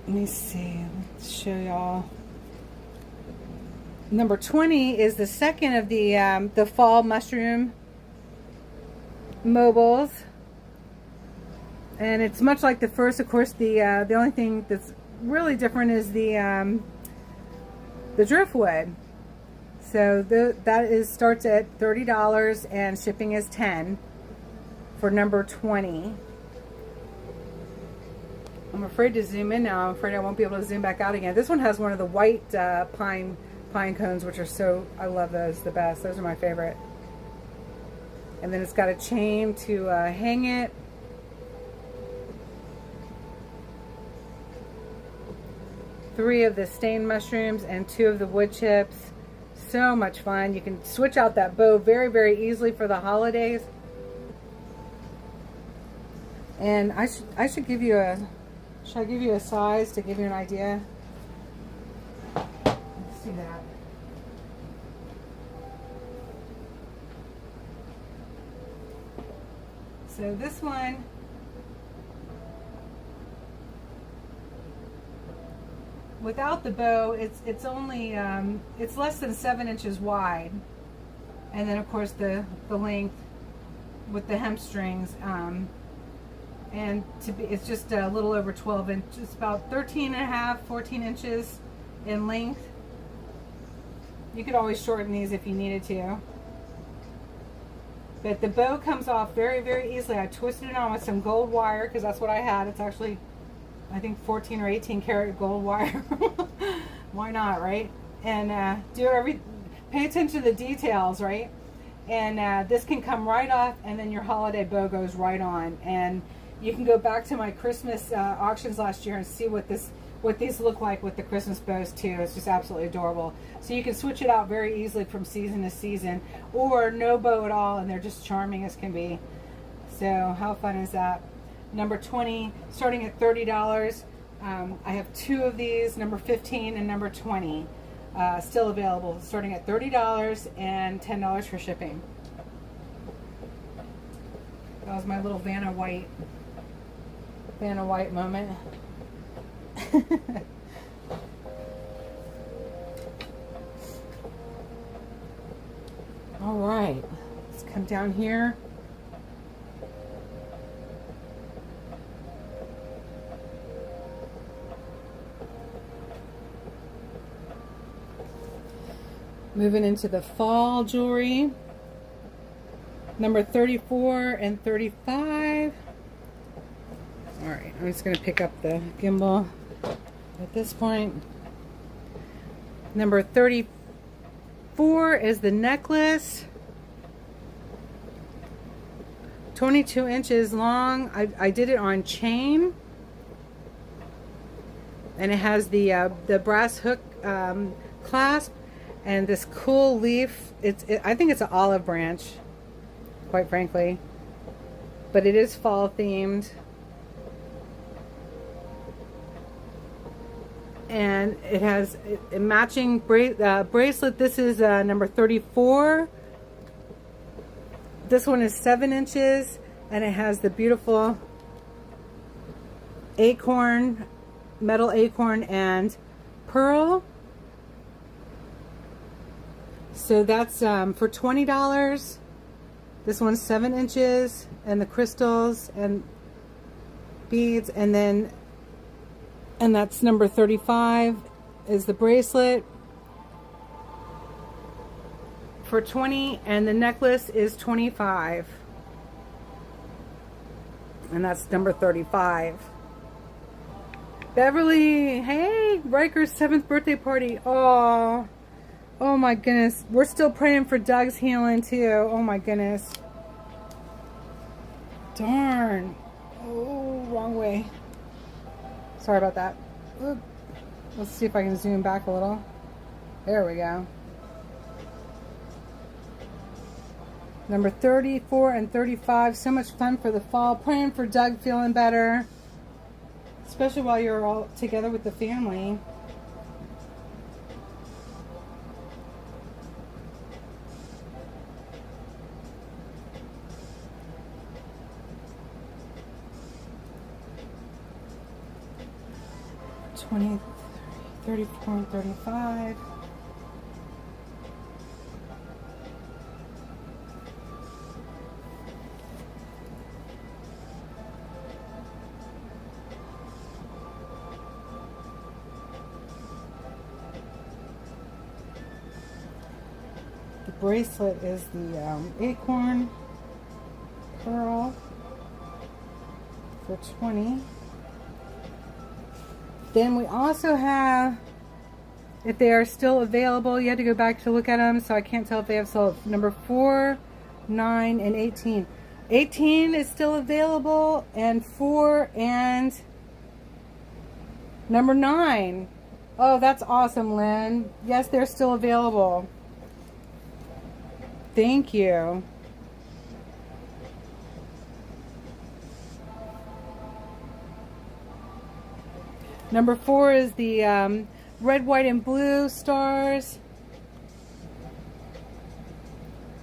Let me see. Let's show y'all. Number 20 is the second of the fall mushroom mobiles, and it's much like the first. Of course, the only thing that's really different is the driftwood. So that starts at $30 and shipping is $10 for number 20. I'm afraid to zoom in now. I'm afraid I won't be able to zoom back out again. This one has one of the white pine cones, which are so, I love those the best. Those are my favorite. And then it's got a chain to hang it. Three of the stained mushrooms and 2 of the wood chips. So much fun. You can switch out that bow very, very easily for the holidays. And I should give you a... Should I give you a size to give you an idea? Let's see that. So this one without the bow, it's only it's less than 7 inches wide, and then of course the length with the hemp strings, and it's just a little over 12 inches, about 13 and a half, 14 inches in length. You could always shorten these if you needed to. But the bow comes off very, very easily. I twisted it on with some gold wire because that's what I had. It's actually, I think, 14 or 18 karat gold wire. Why not, right? And pay attention to the details, right? And this can come right off, and then your holiday bow goes right on. And you can go back to my Christmas auctions last year and see what these look like with the Christmas bows too. It's just absolutely adorable. So you can switch it out very easily from season to season, or no bow at all, and they're just charming as can be. So how fun is that? Number 20, starting at $30. I have 2 of these, number 15 and number 20, still available, starting at $30 and $10 for shipping. That was my little Vanna White moment. All right, let's come down here. Moving into the fall jewelry, number 34 and 35. All right, I'm just going to pick up the gimbal at this point. Number 34 is the necklace, 22 inches long. I did it on chain, and it has the brass hook clasp and this cool leaf. I think it's an olive branch, quite frankly, but it is fall themed. And it has a matching bracelet. This is number 34. This one is 7 inches, and it has the beautiful acorn, metal acorn and pearl. So that's for $20. This one's 7 inches, and the crystals and beads, and that's number 35 is the bracelet for $20, and the necklace is $25, and that's number 35. Beverly, hey, Riker's 7th birthday party. Oh my goodness, we're still praying for Doug's healing too. Oh my goodness, darn. Oh, wrong way. Sorry about that. Oop. Let's see if I can zoom back a little. There we go. Number 34 and 35. So much fun for the fall. Praying for Doug feeling better, especially while you're all together with the family. $20, 34, and 35. The bracelet is the acorn pearl for $20. Then we also have, if they are still available, you had to go back to look at them, so I can't tell if they have sold. Number 4, 9, and 18. 18 is still available, and 4 and number 9. Oh, that's awesome, Lynn. Yes, they're still available. Thank you. Number 4 is the red, white, and blue stars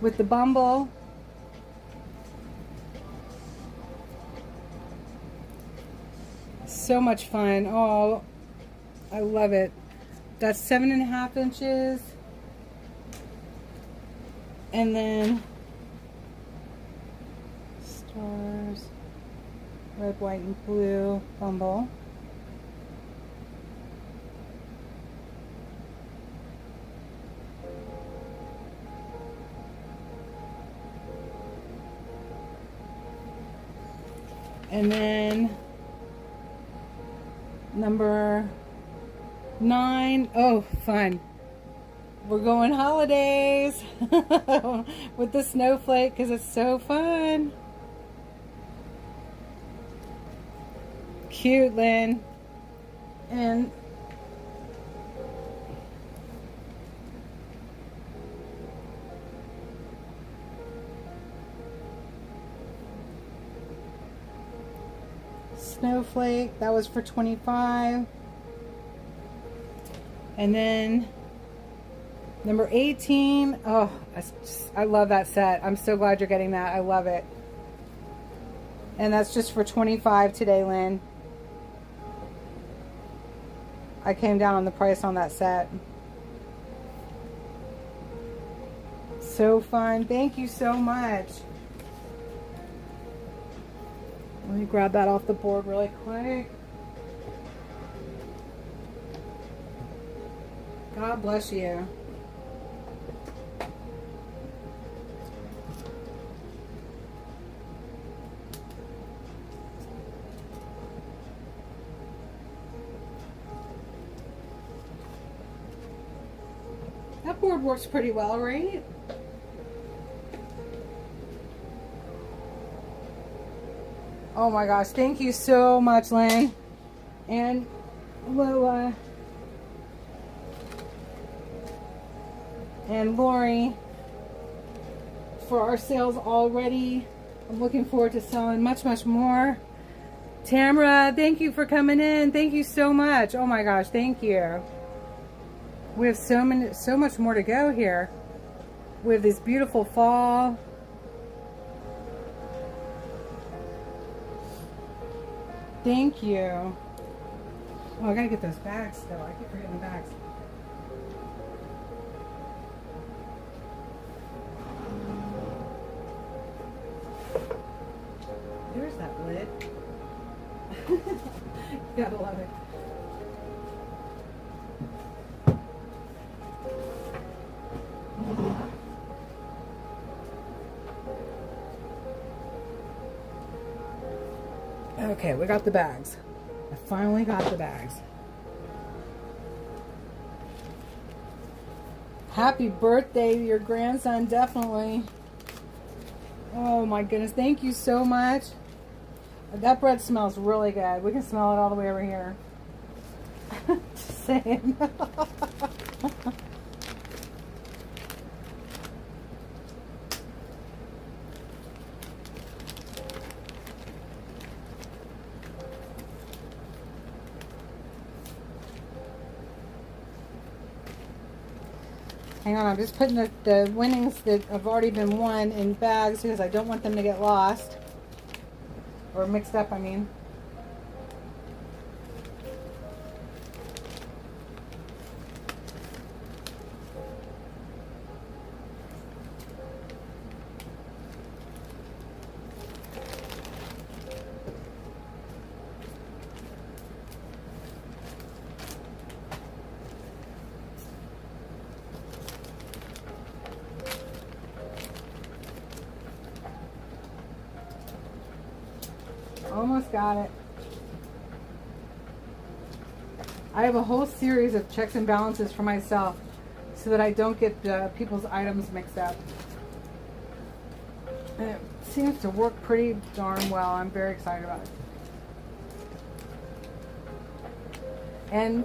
with the bumble. So much fun. Oh, I love it. That's 7.5 inches. And then stars, red, white, and blue bumble. And then number 9. Oh, fun. We're going holidays with the snowflake because it's so fun. Cute, Lynn. And snowflake, that was for $25. And then number 18. Oh, I love that set. I'm so glad you're getting that. I love it. And that's just for $25 today, Lynn. I came down on the price on that set. So fun. Thank you so much. Let me grab that off the board really quick. God bless you. That board works pretty well, right? Oh my gosh, thank you so much, Lynn and Lola and Lori for our sales already. I'm looking forward to selling much, much more. Tamara, thank you for coming in. Thank you so much. Oh my gosh, thank you. We have so much more to go here. We have this beautiful fall. Thank you. Oh, I gotta get those bags still. I keep forgetting the bags. There's that lid. Gotta love it. Okay, we got the bags. I finally got the bags. Happy birthday to your grandson, definitely. Oh my goodness, thank you so much. That bread smells really good. We can smell it all the way over here. Just saying. Hang on, I'm just putting the winnings that have already been won in bags because I don't want them to get lost. Or mixed up, I mean. Almost got it. I have a whole series of checks and balances for myself so that I don't get people's items mixed up. And it seems to work pretty darn well. I'm very excited about it. And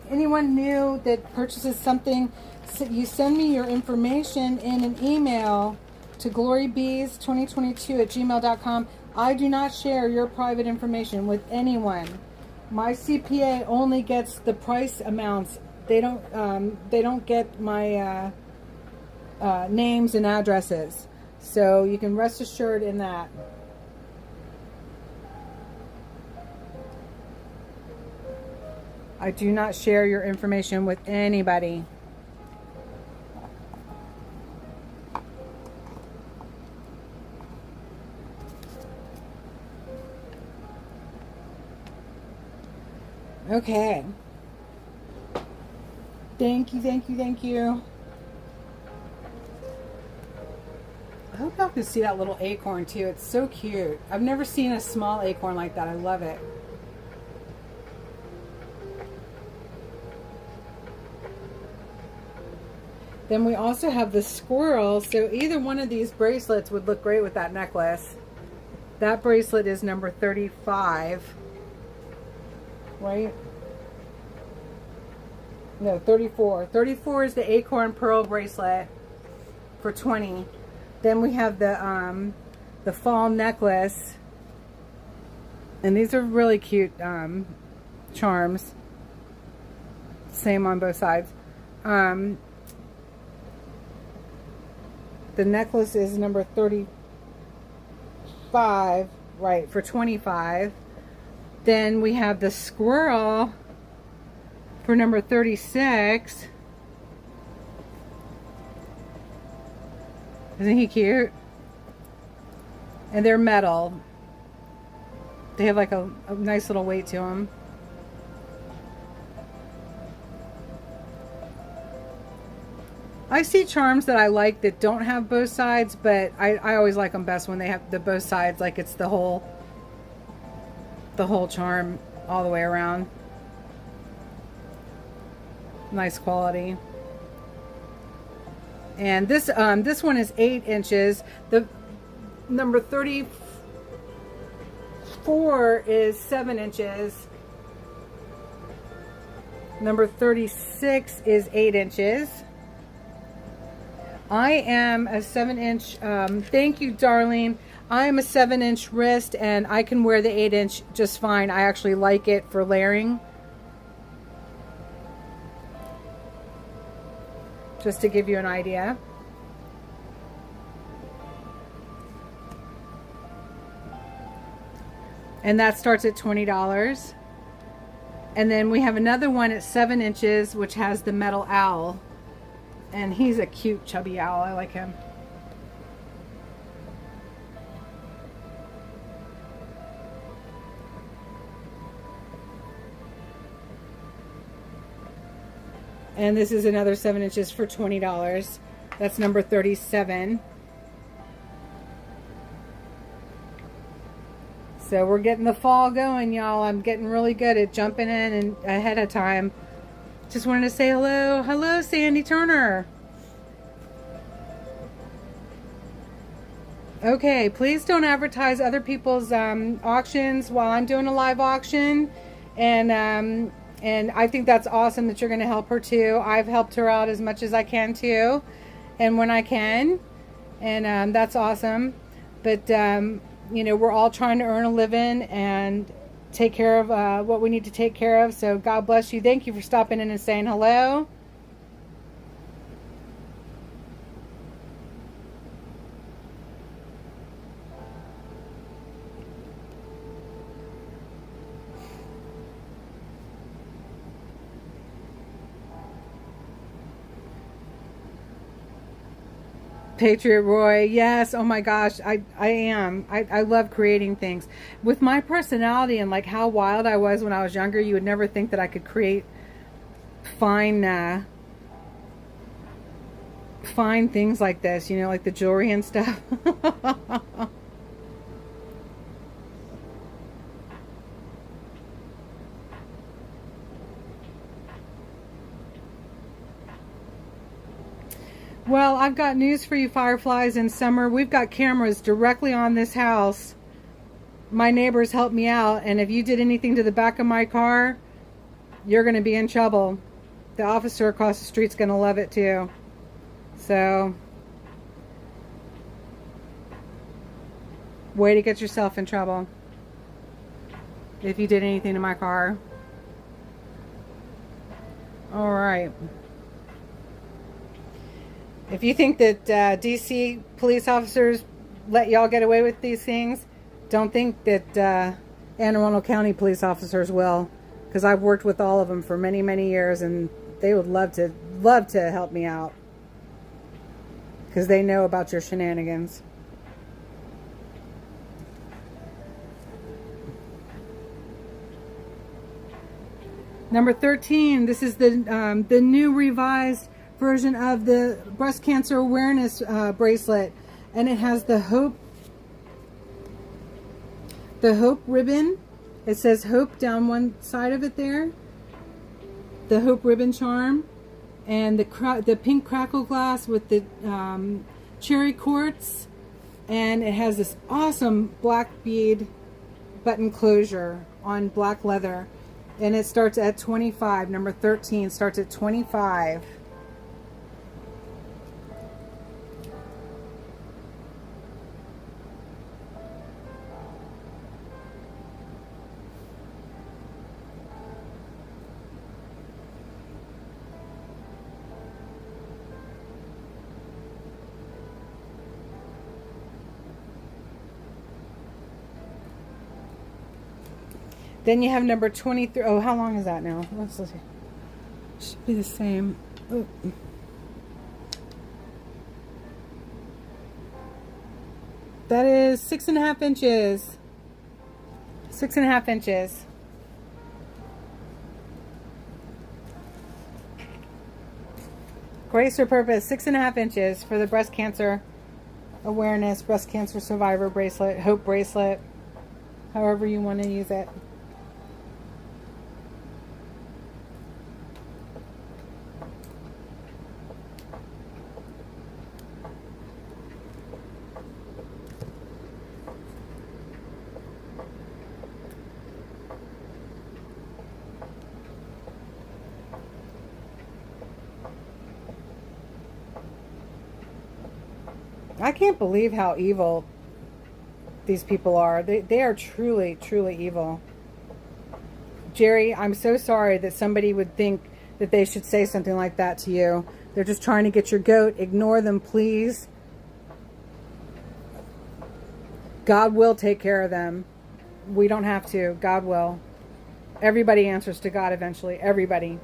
anyone new that purchases something, you send me your information in an email to glorybees2022@gmail.com. I do not share your private information with anyone. My CPA only gets the price amounts. They don't get my names and addresses. So you can rest assured in that. I do not share your information with anybody. Okay. Thank you, thank you, thank you. I hope y'all can see that little acorn too. It's so cute. I've never seen a small acorn like that. I love it. Then we also have the squirrel. So either one of these bracelets would look great with that necklace. That bracelet is number 35. Right? No, 34. 34 is the acorn pearl bracelet for 20. Then we have the fall necklace. And these are really cute charms. Same on both sides. The necklace is number 35, right, for 25. Then we have the squirrel for number 36. Isn't he cute? And they're metal. They have like a nice little weight to them. I see charms that I like that don't have both sides, but I always like them best when they have the both sides, like it's the whole charm all the way around. Nice quality. And this one is 8 inches. The number 34 is 7 inches. Number 36 is 8 inches. I am a 7-inch, thank you, darling. I am a 7-inch wrist, and I can wear the 8-inch just fine. I actually like it for layering. Just to give you an idea. And that starts at $20. And then we have another one at 7 inches, which has the metal owl. And he's a cute chubby owl. I like him. And this is another 7 inches for $20. That's number 37. So we're getting the fall going, y'all. I'm getting really good at jumping in and ahead of time. Just wanted to say hello. Hello, Sandy Turner. Okay, please don't advertise other people's auctions while I'm doing a live auction. And I think that's awesome that you're going to help her too. I've helped her out as much as I can too, and when I can. And that's awesome. But, you know, we're all trying to earn a living and take care of what we need to take care of. So God bless you. Thank you for stopping in and saying hello. Patriot Roy, yes. Oh my gosh, I am. I love creating things. With my personality and like how wild I was when I was younger, you would never think that I could create fine things like this, you know, like the jewelry and stuff. Well, I've got news for you, Fireflies. In summer, we've got cameras directly on this house. My neighbors helped me out, and if you did anything to the back of my car, you're going to be in trouble. The officer across the street's going to love it too. So, way to get yourself in trouble if you did anything to my car. All right. If you think that DC police officers let y'all get away with these things, don't think that Anne Arundel County police officers will. because I've worked with all of them for many, many years, and they would love to help me out because they know about your shenanigans. Number 13, this is the new revised version of the breast cancer awareness bracelet, and it has the hope ribbon. It says hope down one side of it there, the hope ribbon charm, and the pink crackle glass with the cherry quartz, and it has this awesome black bead button closure on black leather, and it starts at 25. Number 13 starts at 25. Then you have number 23. Oh, how long is that now? Let's see. Should be the same. Oh. That is 6.5 inches. 6.5 inches. Grace or purpose, 6.5 inches for the breast cancer awareness, breast cancer survivor bracelet, hope bracelet, however you want to use it. I can't believe how evil these people are. They are truly, truly evil. Jerry, I'm so sorry that somebody would think that they should say something like that to you. They're just trying to get your goat. Ignore them, please. God will take care of them. We don't have to. God will. Everybody answers to God eventually. Everybody.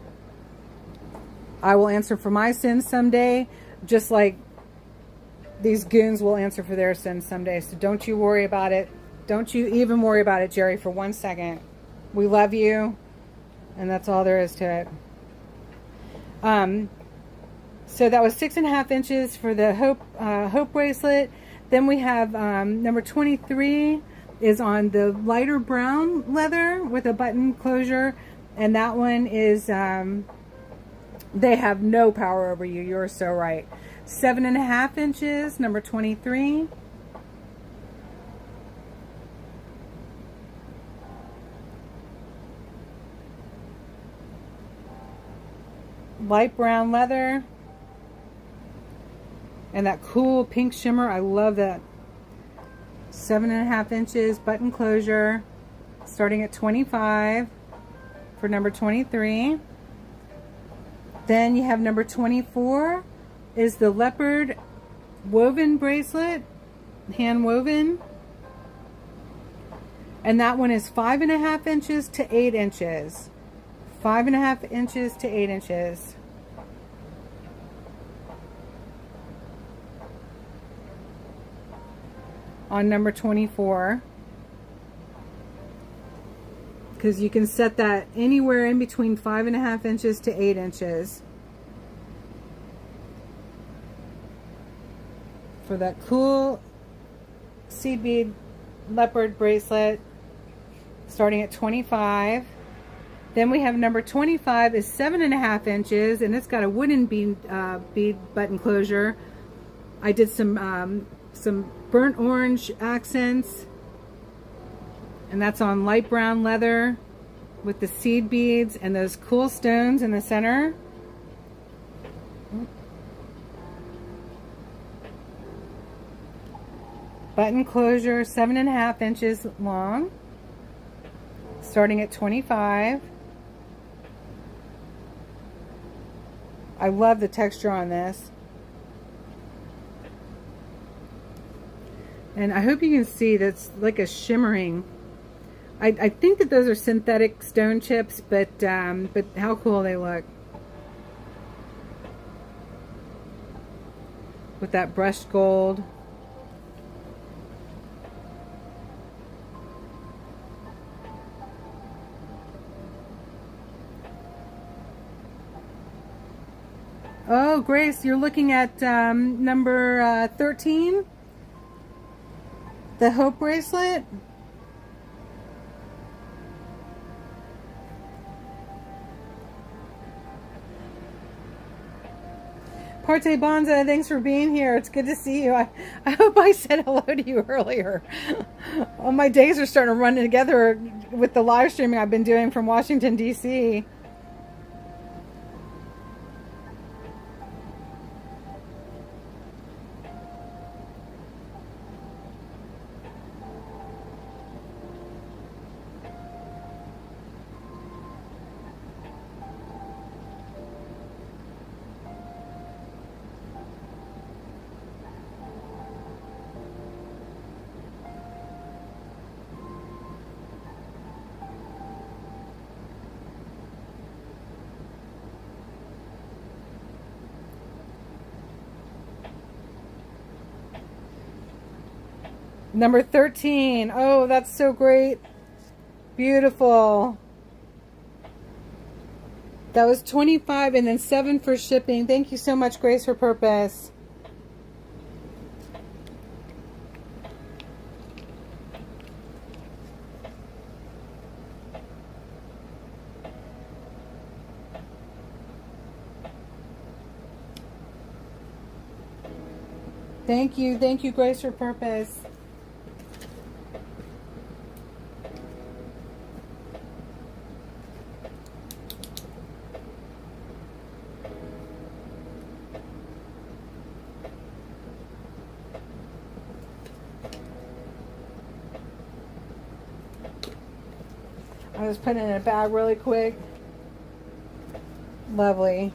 I will answer for my sins someday, just like these goons will answer for their sins someday. So don't you worry about it. Don't you even worry about it, Jerry, for 1 second. We love you, and that's all there is to it. So that was 6.5 inches for the hope bracelet. Then we have number 23 is on the lighter brown leather with a button closure, and that one is they have no power over you. You're so right. 7.5 inches, number 23. Light brown leather. And that cool pink shimmer. I love that. 7.5 inches, button closure. Starting at 25 for number 23. Then you have number 24. Is the leopard woven bracelet, hand woven, and that one is 5.5 inches to 8 inches, 5.5 inches to 8 inches. On number 24, because you can set that anywhere in between 5.5 inches to 8 inches. For that cool seed bead leopard bracelet, starting at 25. Then we have number 25 is 7.5 inches, and it's got a wooden bead button closure. I did some burnt orange accents, and that's on light brown leather with the seed beads and those cool stones in the center. Button closure, 7.5 inches long, starting at 25. I love the texture on this. And I hope you can see that's like a shimmering I think that those are synthetic stone chips, but how cool they look. With that brushed gold. Oh, Grace, you're looking at number 13? The Hope bracelet? Parte Bonza, thanks for being here. It's good to see you. I hope I said hello to you earlier. All my days are starting to run together with the live streaming I've been doing from Washington, D.C. Number 13. Oh, that's so great. Beautiful. That was 25 and then 7 for shipping. Thank you so much, Grace for Purpose. Thank you, Grace for Purpose. I just put it in a bag really quick. Lovely.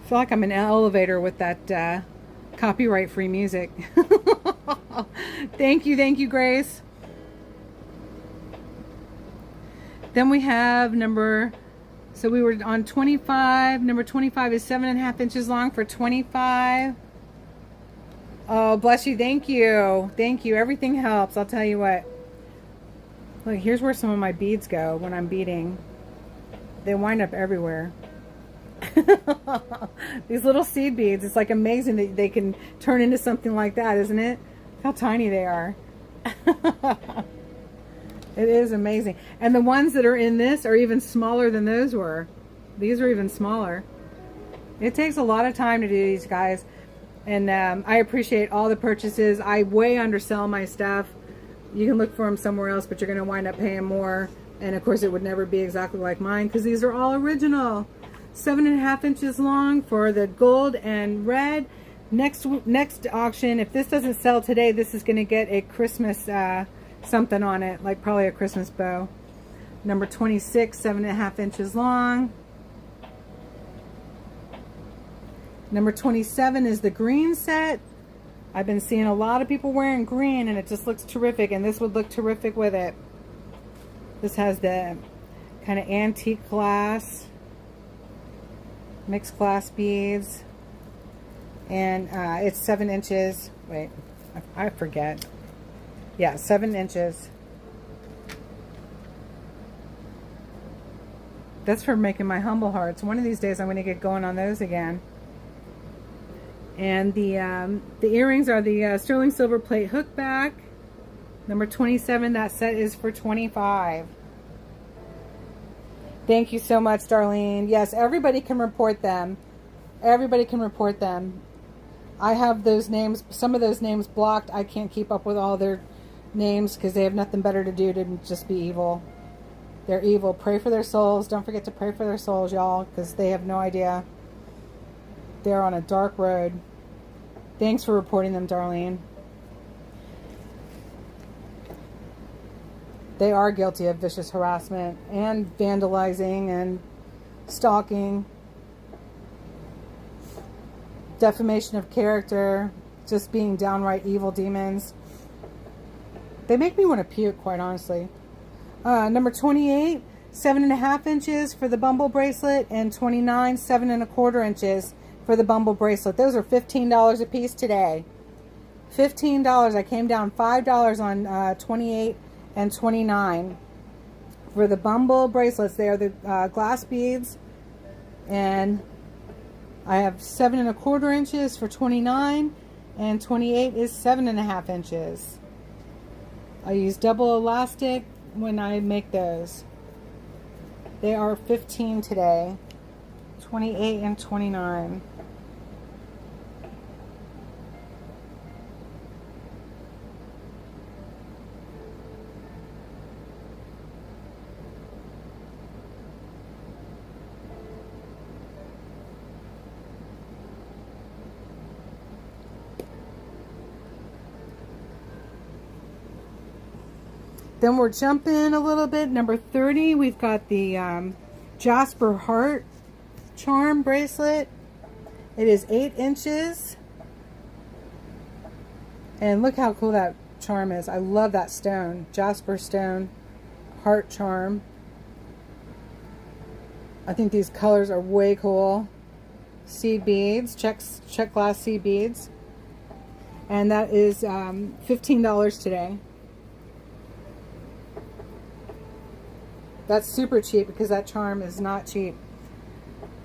I feel like I'm in an elevator with that copyright-free music. Thank you, Grace. Then we have so we were on 25. Number 25 is 7.5 inches long for 25. Oh, bless you. Thank you. Everything helps. I'll tell you what. Look, here's where some of my beads go when I'm beading. They wind up everywhere. These little seed beads. It's like amazing that they can turn into something like that, isn't it? How tiny they are. It is amazing. And the ones that are in this are even smaller than those were. These are even smaller. It takes a lot of time to do these, guys. And I appreciate all the purchases. I way undersell my stuff. You can look for them somewhere else, but you're going to wind up paying more. And of course, it would never be exactly like mine because these are all original. 7.5 inches long for the gold and red. Next auction, if this doesn't sell today, this is going to get a Christmas something on it, like probably a Christmas bow. Number 26, 7.5 inches long. Number 27 is the green set. I've been seeing a lot of people wearing green and it just looks terrific, and this would look terrific with it. This has the kind of antique glass, mixed glass beads, and it's 7 inches. Wait, I forget. Yeah, 7 inches. That's for making my humble hearts. One of these days I'm going to get going on those again. And the earrings are the sterling silver plate hook back. Number 27, that set is for 25. Thank you so much, Darlene. Yes, everybody can report them. Everybody can report them. I have those names, some of those names blocked. I can't keep up with all their names because they have nothing better to do than just be evil. They're evil. Pray for their souls. Don't forget to pray for their souls, y'all, because they have no idea. They're on a dark road. Thanks for reporting them, Darlene. They are guilty of vicious harassment and vandalizing and stalking, defamation of character, just being downright evil demons. They make me want to puke, quite honestly. Number 28, 7.5 inches for the Bumble bracelet, and 29, 7.25 inches for the Bumble bracelet. Those are $15 a piece today. $15. I came down $5 on 28 and 29 for the Bumble bracelets. They are the glass beads, and I have 7.25 inches for 29, and 28 is 7.5 inches. I use double elastic when I make those. They are $15 today. 28 and 29. Then we're jumping a little bit. Number 30, we've got the Jasper Heart Charm bracelet. It is 8 inches. And look how cool that charm is. I love that stone. Jasper stone heart charm. I think these colors are way cool. Seed beads, check glass seed beads. And that is $15 today. That's super cheap because that charm is not cheap.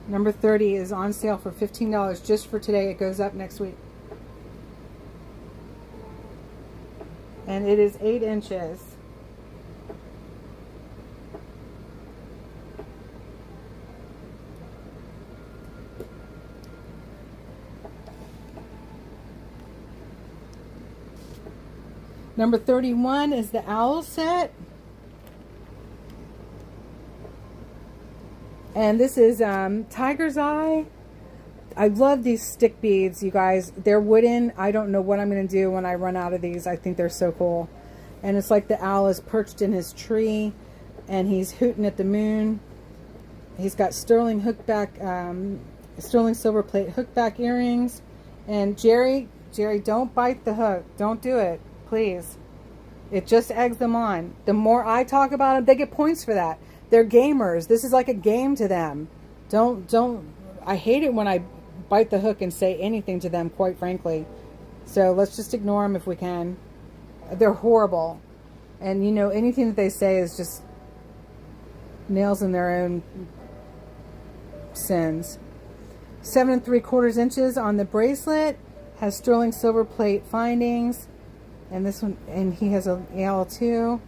Number 30 is on sale for $15 just for today. It goes up next week. And it is 8 inches. Number 31 is the owl set. And this is Tiger's Eye. I love these stick beads, you guys. They're wooden. I don't know what I'm going to do when I run out of these. I think they're so cool. And it's like the owl is perched in his tree and he's hooting at the moon. He's got sterling hookback, sterling silver plate hookback earrings. And Jerry, don't bite the hook. Don't do it, please. It just eggs them on. The more I talk about them, they get points for that. They're gamers. This is like a game to them. I hate it when I bite the hook and say anything to them, quite frankly. So let's just ignore them if we can. They're horrible. And you know, anything that they say is just nails in their own sins. 7 3/4 inches on the bracelet. Has sterling silver plate findings. And this one, and he has a L too.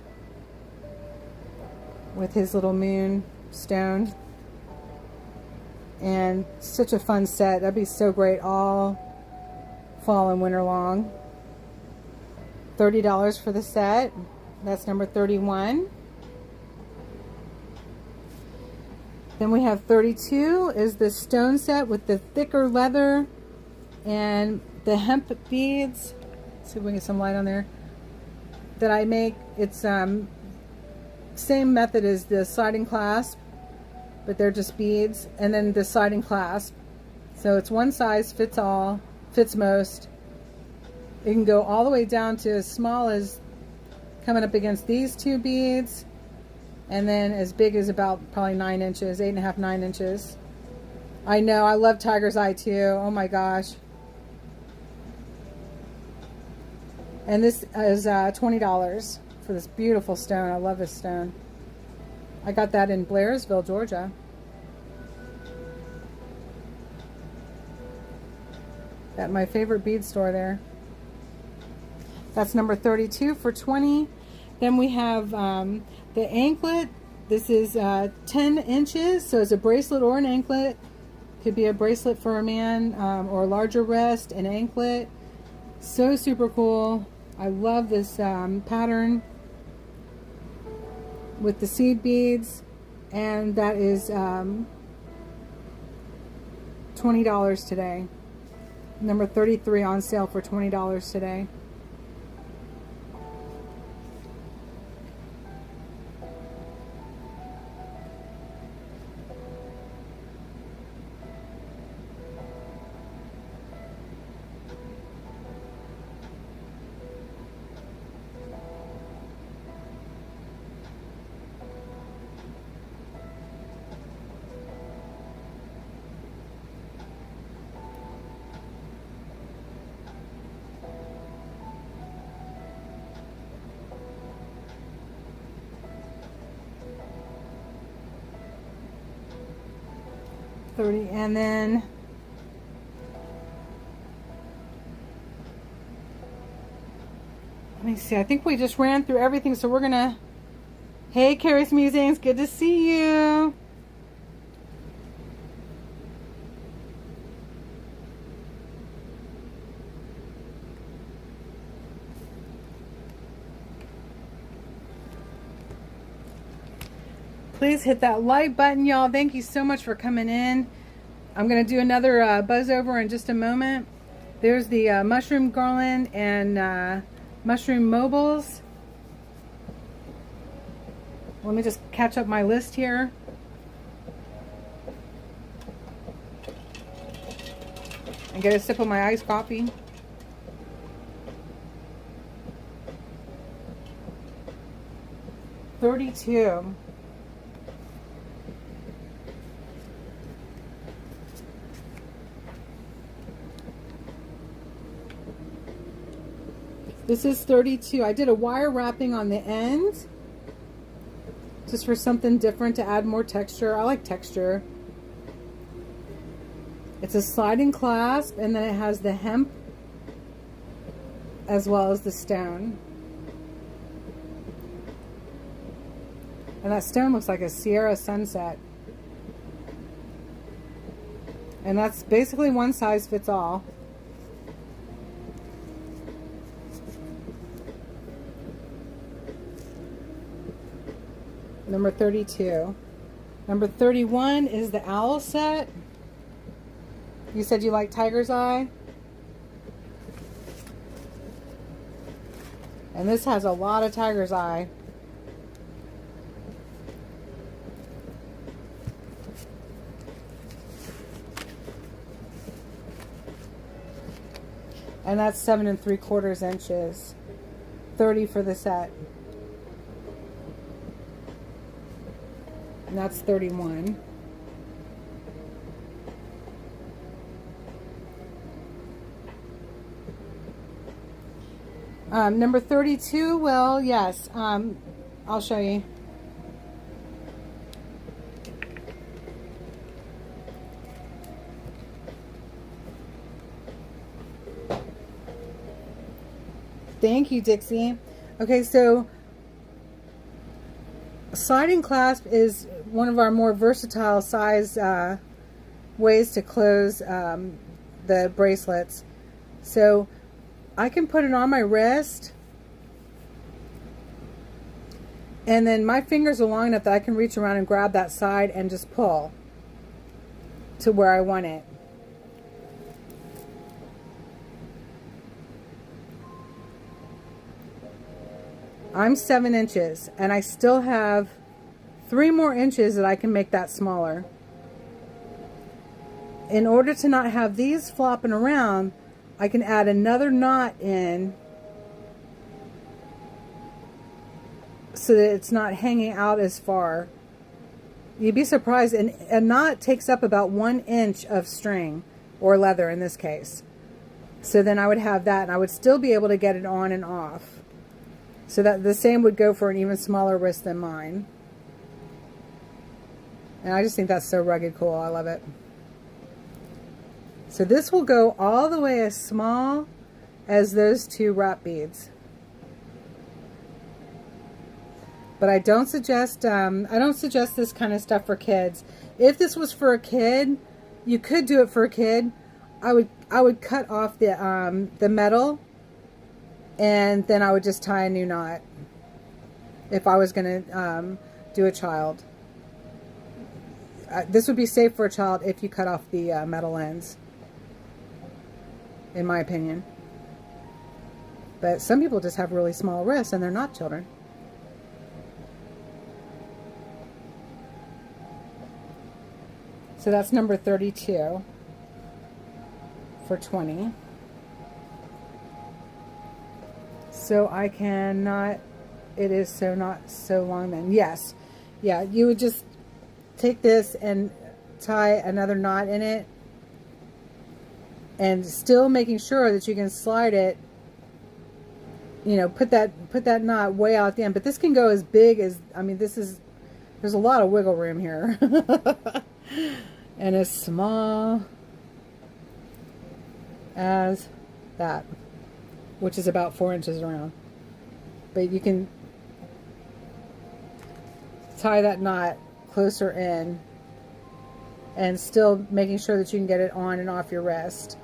With his little moon stone. And such a fun set. That'd be so great all fall and winter long. $30 for the set. That's number 31. Then we have 32 is the stone set with the thicker leather and the hemp beads. Let's see if we can get some light on there. That I make. It's same method as the sliding clasp, but they're just beads, and then the sliding clasp. So it's one size fits all, fits most. It can go all the way down to as small as coming up against these two beads, and then as big as about probably 9 inches, 8.5, 9 inches. I know, I love Tiger's Eye too. Oh my gosh. And this is $20 for this beautiful stone. I love this stone. I got that in Blairsville, Georgia. At my favorite bead store there. That's number 32 for $20. Then we have the anklet. This is 10 inches, so it's a bracelet or an anklet. Could be a bracelet for a man or a larger wrist, an anklet. So super cool. I love this pattern with the seed beads, and that is $20 today. Number 33 on sale for $20 today. 30, and then let me see, I think we just ran through everything, so we're gonna, hey Carrie's Musings, good to see you. Please hit that like button, y'all. Thank you so much for coming in. I'm going to do another buzz over in just a moment. There's the mushroom garland and mushroom mobiles. Let me just catch up my list here. And get a sip of my iced coffee. $32. This is $32. I did a wire wrapping on the end just for something different to add more texture. I like texture. It's a sliding clasp, and then it has the hemp as well as the stone. And that stone looks like a Sierra sunset. And that's basically one size fits all. Number 32. Number 31 is the owl set. You said you like tiger's eye. And this has a lot of tiger's eye. And that's 7 3/4 inches. 30 for the set. And that's 31. Number 32, well, yes, I'll show you. Thank you, Dixie. Okay, so sliding clasp is one of our more versatile size ways to close the bracelets. So I can put it on my wrist, and then my fingers are long enough that I can reach around and grab that side and just pull to where I want it. I'm 7 inches, and I still have 3 more inches that I can make that smaller. In order to not have these flopping around, I can add another knot in so that it's not hanging out as far. You'd be surprised, and a knot takes up about 1 inch of string, or leather in this case. So then I would have that, and I would still be able to get it on and off. So that the same would go for an even smaller wrist than mine. And I just think that's so rugged cool. I love it. So this will go all the way as small as those 2 wrap beads. But I don't suggest this kind of stuff for kids. If this was for a kid, you could do it for a kid. I would cut off the metal, and then I would just tie a new knot if I was going to do a child. This would be safe for a child if you cut off the metal ends, in my opinion. But some people just have really small wrists and they're not children. So that's number 32 for 20. So I cannot, it is so not so long then. Yes. Yeah, you would just take this and tie another knot in it, and still making sure that you can slide it, you know, put that knot way out at the end. But this can go as big as, I mean, there's a lot of wiggle room here. and as small as that, which is about 4 inches around. But you can tie that knot closer in and still making sure that you can get it on and off your wrist.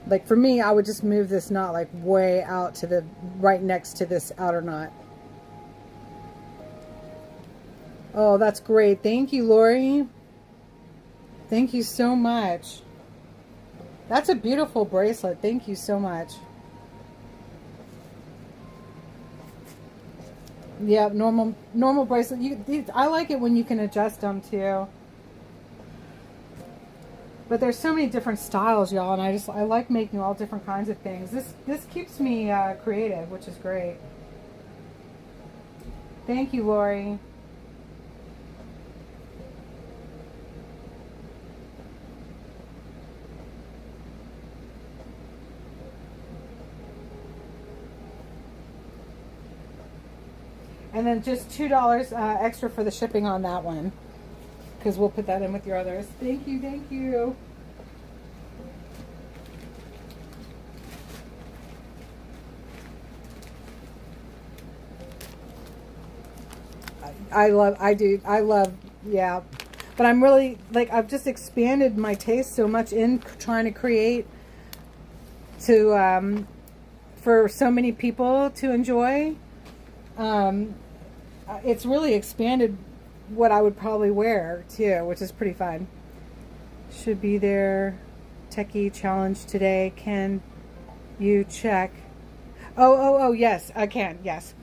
Like for me, I would just move this knot like way out to the right next to this outer knot. Oh, that's great. Thank you, Lori. Thank you so much. That's a beautiful bracelet. Thank you so much. Yeah, normal bracelet. I like it when you can adjust them too. But there's so many different styles, y'all, and I like making all different kinds of things. This keeps me creative, which is great. Thank you, Lori. And then just $2 extra for the shipping on that one, because we'll put that in with your others. Thank you, thank you. I love, yeah. But I'm really, like, I've just expanded my taste so much in trying to create to, for so many people to enjoy. It's really expanded what I would probably wear too, which is pretty fun. Should be there. Techie challenge today. Can you check? Oh, yes, I can. Yes.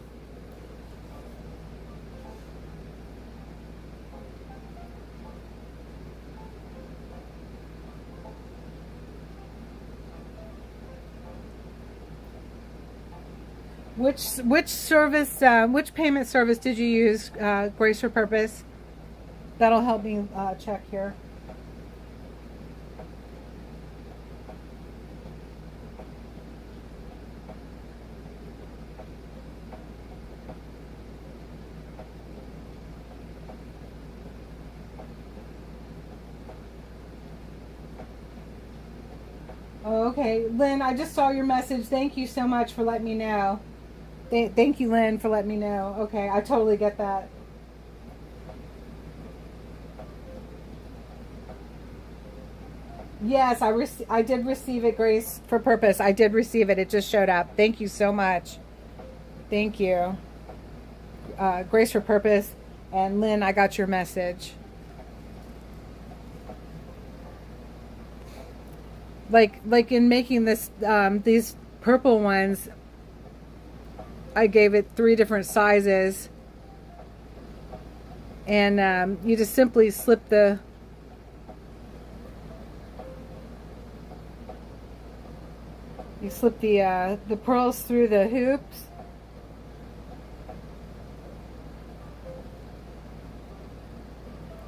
Which service, which payment service did you use, Grace for Purpose? That'll help me check here. Okay, Lynn, I just saw your message. Thank you so much for letting me know. Thank you, Lynn, for letting me know. Okay, I totally get that. Yes, I did receive it, Grace for Purpose. I did receive it. It just showed up. Thank you so much. Thank you. Grace for Purpose. And Lynn, I got your message. Like in making this, these purple ones, I gave it 3 different sizes, and you just simply slip the pearls through the hoops.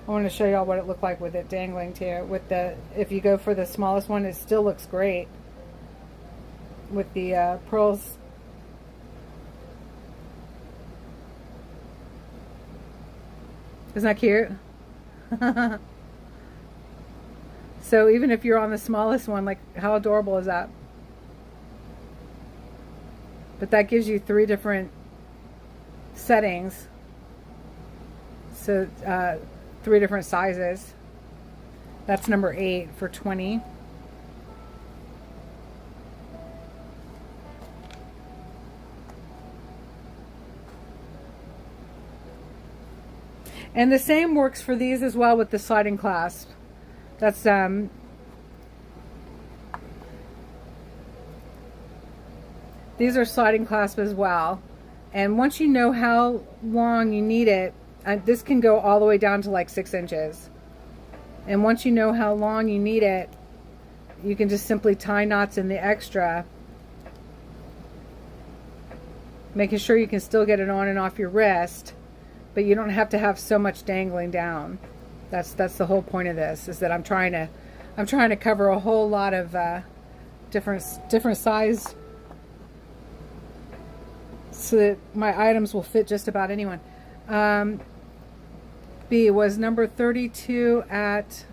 I want to show y'all what it looked like with it dangling too. With the, if you go for the smallest one, it still looks great with the pearls. Isn't that cute? So even if you're on the smallest one, like, how adorable is that? But that gives you 3 different settings. So 3 different sizes. That's number 8 for 20. And the same works for these as well with the sliding clasp. That's these are sliding clasp as well. And once you know how long you need it, this can go all the way down to like 6 inches. And once you know how long you need it, you can just simply tie knots in the extra, making sure you can still get it on and off your wrist, but you don't have to have so much dangling down. That's the whole point of this, is that I'm trying to cover a whole lot of different size, so that my items will fit just about anyone. B was number 32 at,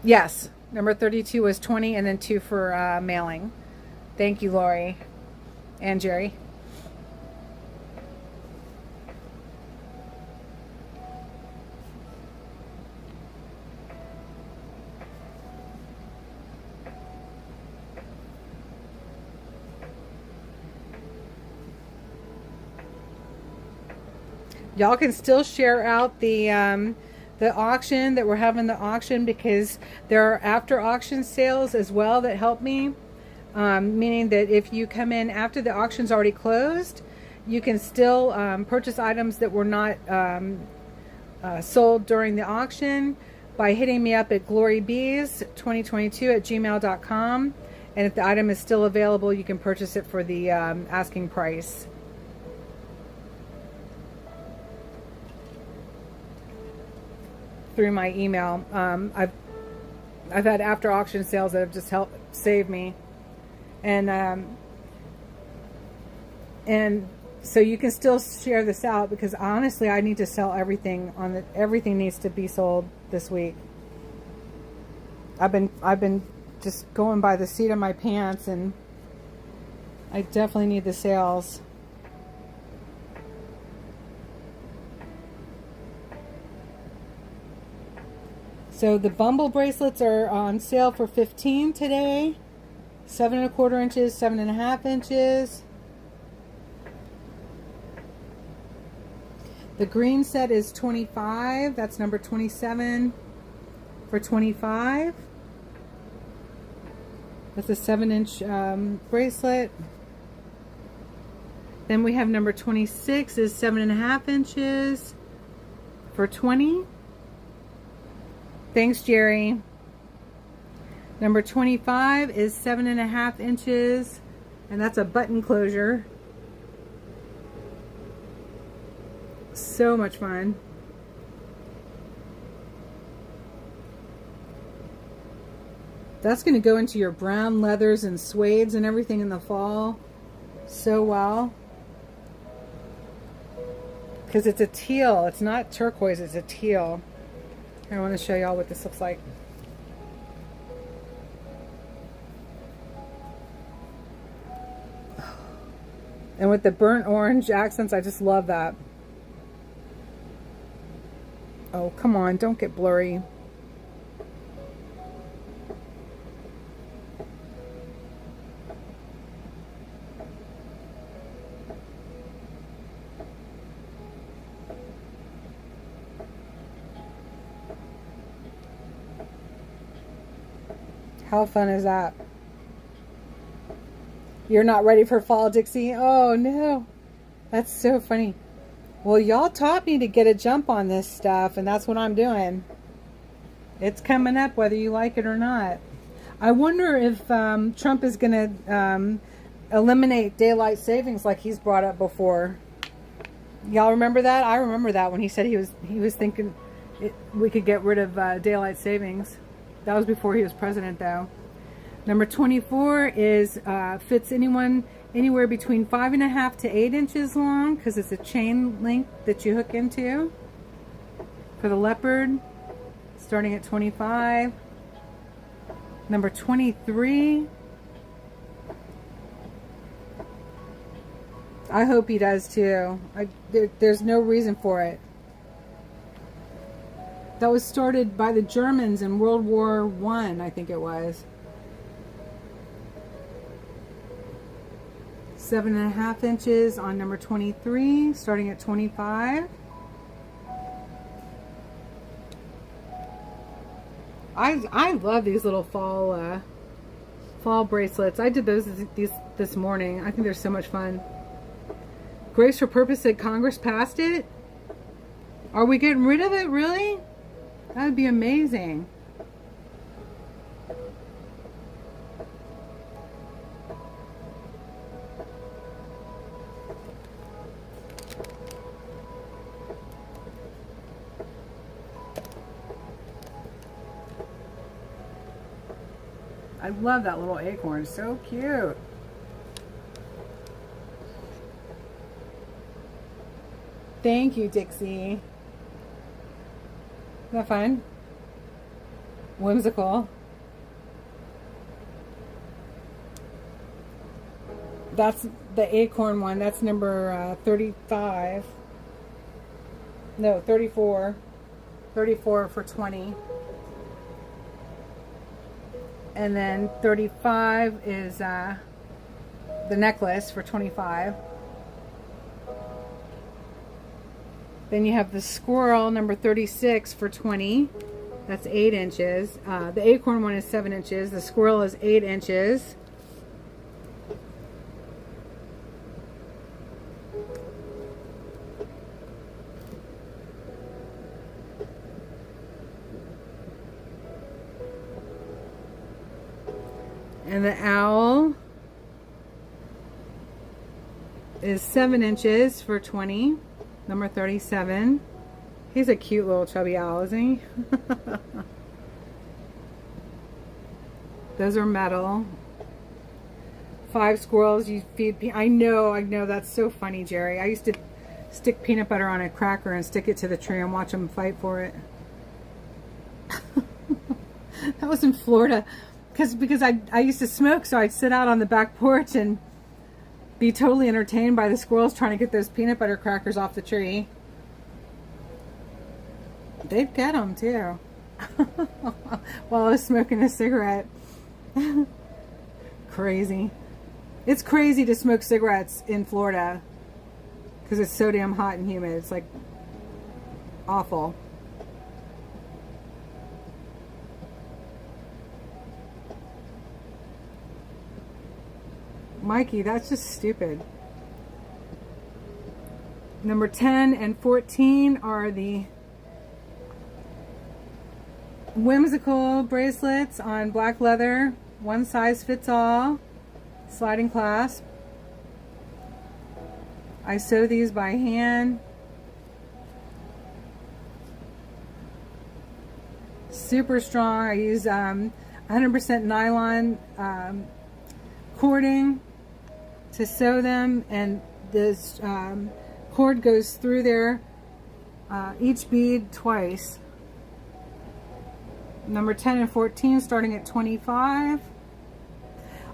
yes, number 32 was 20 and then 2 for mailing. Thank you, Lori and Jerry. Y'all can still share out the auction, that we're having the auction, because there are after auction sales as well that help me. Meaning that if you come in after the auction's already closed, you can still purchase items that were not sold during the auction by hitting me up at GloryBees2022@gmail.com. And if the item is still available, you can purchase it for the asking price. Through my email. I've had after auction sales that have just helped save me, and so you can still share this out, because honestly I need to sell everything everything needs to be sold this week. I've been just going by the seat of my pants, and I definitely need the sales. So the Bumble bracelets are on sale for $15 today. 7 1/4 inches, 7 1/2 inches. The green set is $25. That's number 27 for $25. That's a 7-inch bracelet. Then we have number 26 is 7 1/2 inches for $20. Thanks, Jerry. Number 25 is 7 1/2 inches, and that's a button closure. So much fun. That's going to go into your brown leathers and suedes and everything in the fall so well. Because it's a teal. It's not turquoise, it's a teal. I want to show y'all what this looks like. And with the burnt orange accents, I just love that. Oh, come on, don't get blurry. How fun is that? You're not ready for fall, Dixie? Oh, no. That's so funny. Well, y'all taught me to get a jump on this stuff, and that's what I'm doing. It's coming up whether you like it or not. I wonder if Trump is going to eliminate daylight savings like he's brought up before. Y'all remember that? I remember that when he said he was thinking we could get rid of daylight savings. That was before he was president, though. Number 24 is fits anywhere between 5 1/2 to 8 inches long, because it's a chain link that you hook into. For the leopard, starting at 25. Number 23. I hope he does too. There's no reason for it. That was started by the Germans in World War I, I think it was. 7 1/2 inches on number 23, starting at 25. I love these little fall bracelets. I did those this morning. I think they're so much fun. Grace for Purpose said Congress passed it. Are we getting rid of it, really? That would be amazing. I love that little acorn. So cute. Thank you, Dixie. that fun? Whimsical. That's the acorn one. That's number 35. No, 34. 34 for 20. And then 35 is the necklace for 25. Then you have the squirrel, number 36 for 20. That's 8 inches. The acorn one is 7 inches. The squirrel is 8 inches. And the owl is 7 inches for 20, number 37. He's a cute little chubby owl, isn't he? Those are metal. 5 squirrels you feed. I know, that's so funny, Jerry. I used to stick peanut butter on a cracker and stick it to the tree and watch them fight for it. That was in Florida. Because I used to smoke, so I'd sit out on the back porch and be totally entertained by the squirrels trying to get those peanut butter crackers off the tree. They'd get them too. While I was smoking a cigarette. Crazy. It's crazy to smoke cigarettes in Florida because it's so damn hot and humid. It's like awful. Mikey, that's just stupid. Number 10 and 14 are the whimsical bracelets on black leather. One size fits all. Sliding clasp. I sew these by hand. Super strong. I use 100% nylon cording to sew them, and this cord goes through there, each bead twice. Number 10 and 14 starting at 25.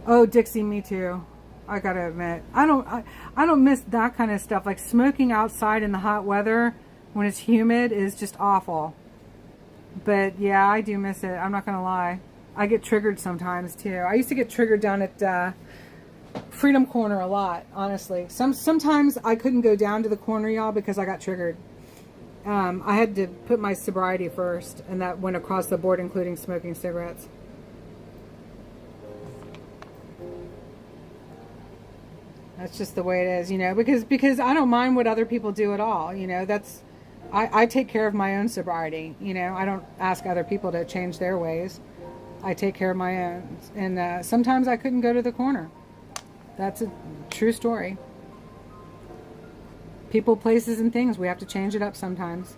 Oh, Dixie, me too. I gotta admit, I don't miss that kind of stuff. Like smoking outside in the hot weather when it's humid is just awful. But yeah, I do miss it. I'm not gonna lie. I get triggered sometimes too. I used to get triggered down at Freedom Corner a lot, honestly. Sometimes I couldn't go down to the corner, y'all, because I got triggered. I had to put my sobriety first, and that went across the board, including smoking cigarettes. That's just the way it is, you know, because I don't mind what other people do at all, you know. That's I take care of my own sobriety, you know. I don't ask other people to change their ways. I take care of my own. And sometimes I couldn't go to the corner. That's a true story. People, places, and things, we have to change it up sometimes.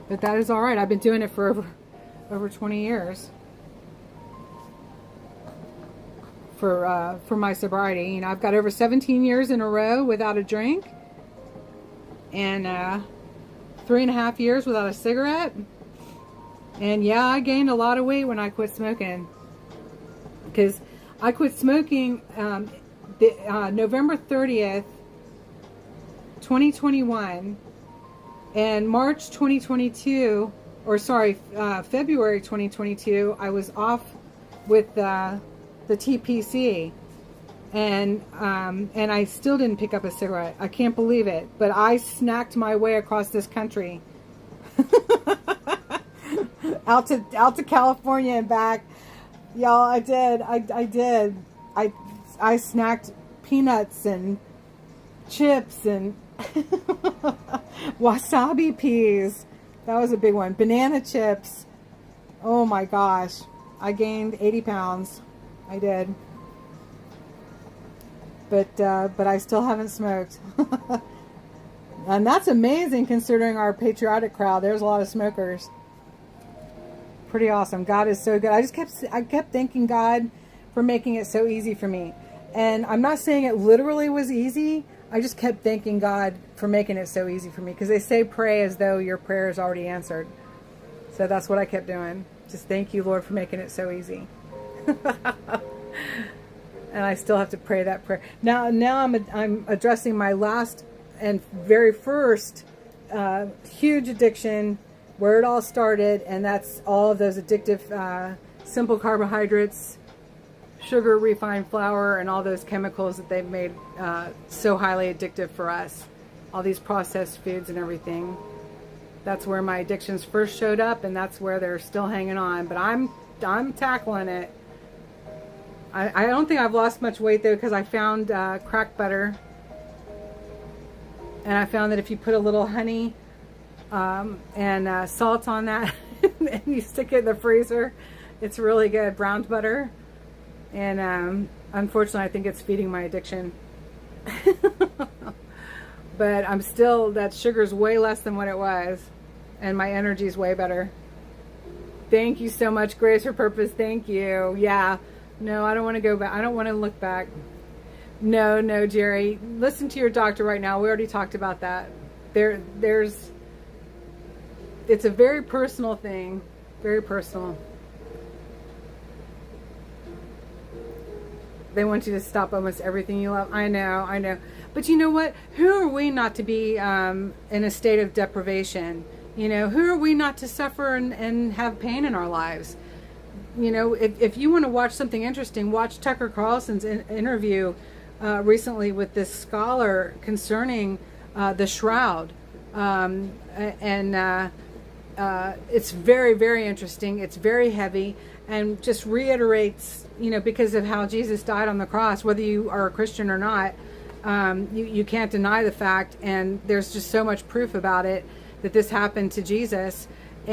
But that is all right. I've been doing it for over 20 years. For my sobriety. You know, I've got over 17 years in a row without a drink. And 3.5 years without a cigarette. And yeah, I gained a lot of weight when I quit smoking. Because I quit smoking November 30th, 2021. And March 2022, or sorry, February 2022, I was off with the TPC. And I still didn't pick up a cigarette. I can't believe it. But I snacked my way across this country. out to California and back. Y'all, I did. I snacked peanuts and chips and wasabi peas. That was a big one. Banana chips. Oh my gosh. I gained 80 pounds. I did. But I still haven't smoked. And that's amazing considering our patriotic crowd. There's a lot of smokers. Pretty awesome. God is so good. I kept thanking God for making it so easy for me. And I'm not saying it literally was easy. I just kept thanking God for making it so easy for me. Because they say pray as though your prayer is already answered. So that's what I kept doing. Just thank you, Lord, for making it so easy. And I still have to pray that prayer. Now I'm addressing my last and very first huge addiction, where it all started, and that's all of those addictive simple carbohydrates, sugar, refined flour, and all those chemicals that they've made so highly addictive for us. All these processed foods and everything. That's where my addictions first showed up, and that's where they're still hanging on. But I'm tackling it. I don't think I've lost much weight though, because I found cracked butter, and I found that if you put a little honey and salt on that and you stick it in the freezer, it's really good. Browned butter. And unfortunately, I think it's feeding my addiction. But I'm still, that sugar's way less than what it was, and my energy's way better. Thank you so much, Grace for Purpose. Thank you. Yeah. No, I don't want to go back. I don't want to look back. No, Jerry. Listen to your doctor right now. We already talked about that. It's a very personal thing. Very personal. They want you to stop almost everything you love. I know. But you know what? Who are we not to be in a state of deprivation? You know, who are we not to suffer and have pain in our lives? You know, if you want to watch something interesting, watch Tucker Carlson's interview recently with this scholar concerning the shroud. It's very, very interesting. It's very heavy, and just reiterates, you know, because of how Jesus died on the cross, whether you are a Christian or not, you can't deny the fact, and there's just so much proof about it, that this happened to Jesus. Who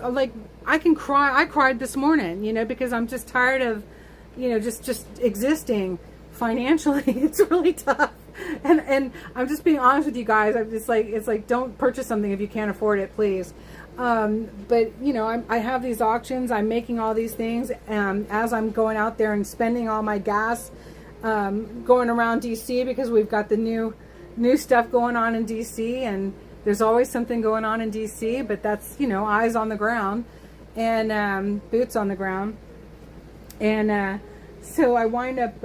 like, I can cry. I cried this morning, you know, because I'm just tired of, you know, just existing financially. It's really tough. And I'm just being honest with you guys. I'm just like, it's like, don't purchase something if you can't afford it, please. But you know, I have these auctions. I'm making all these things, as I'm going out there and spending all my gas, going around DC, because we've got the new stuff going on in DC, and there's always something going on in DC. But that's, you know, eyes on the ground and boots on the ground, and so I wind up,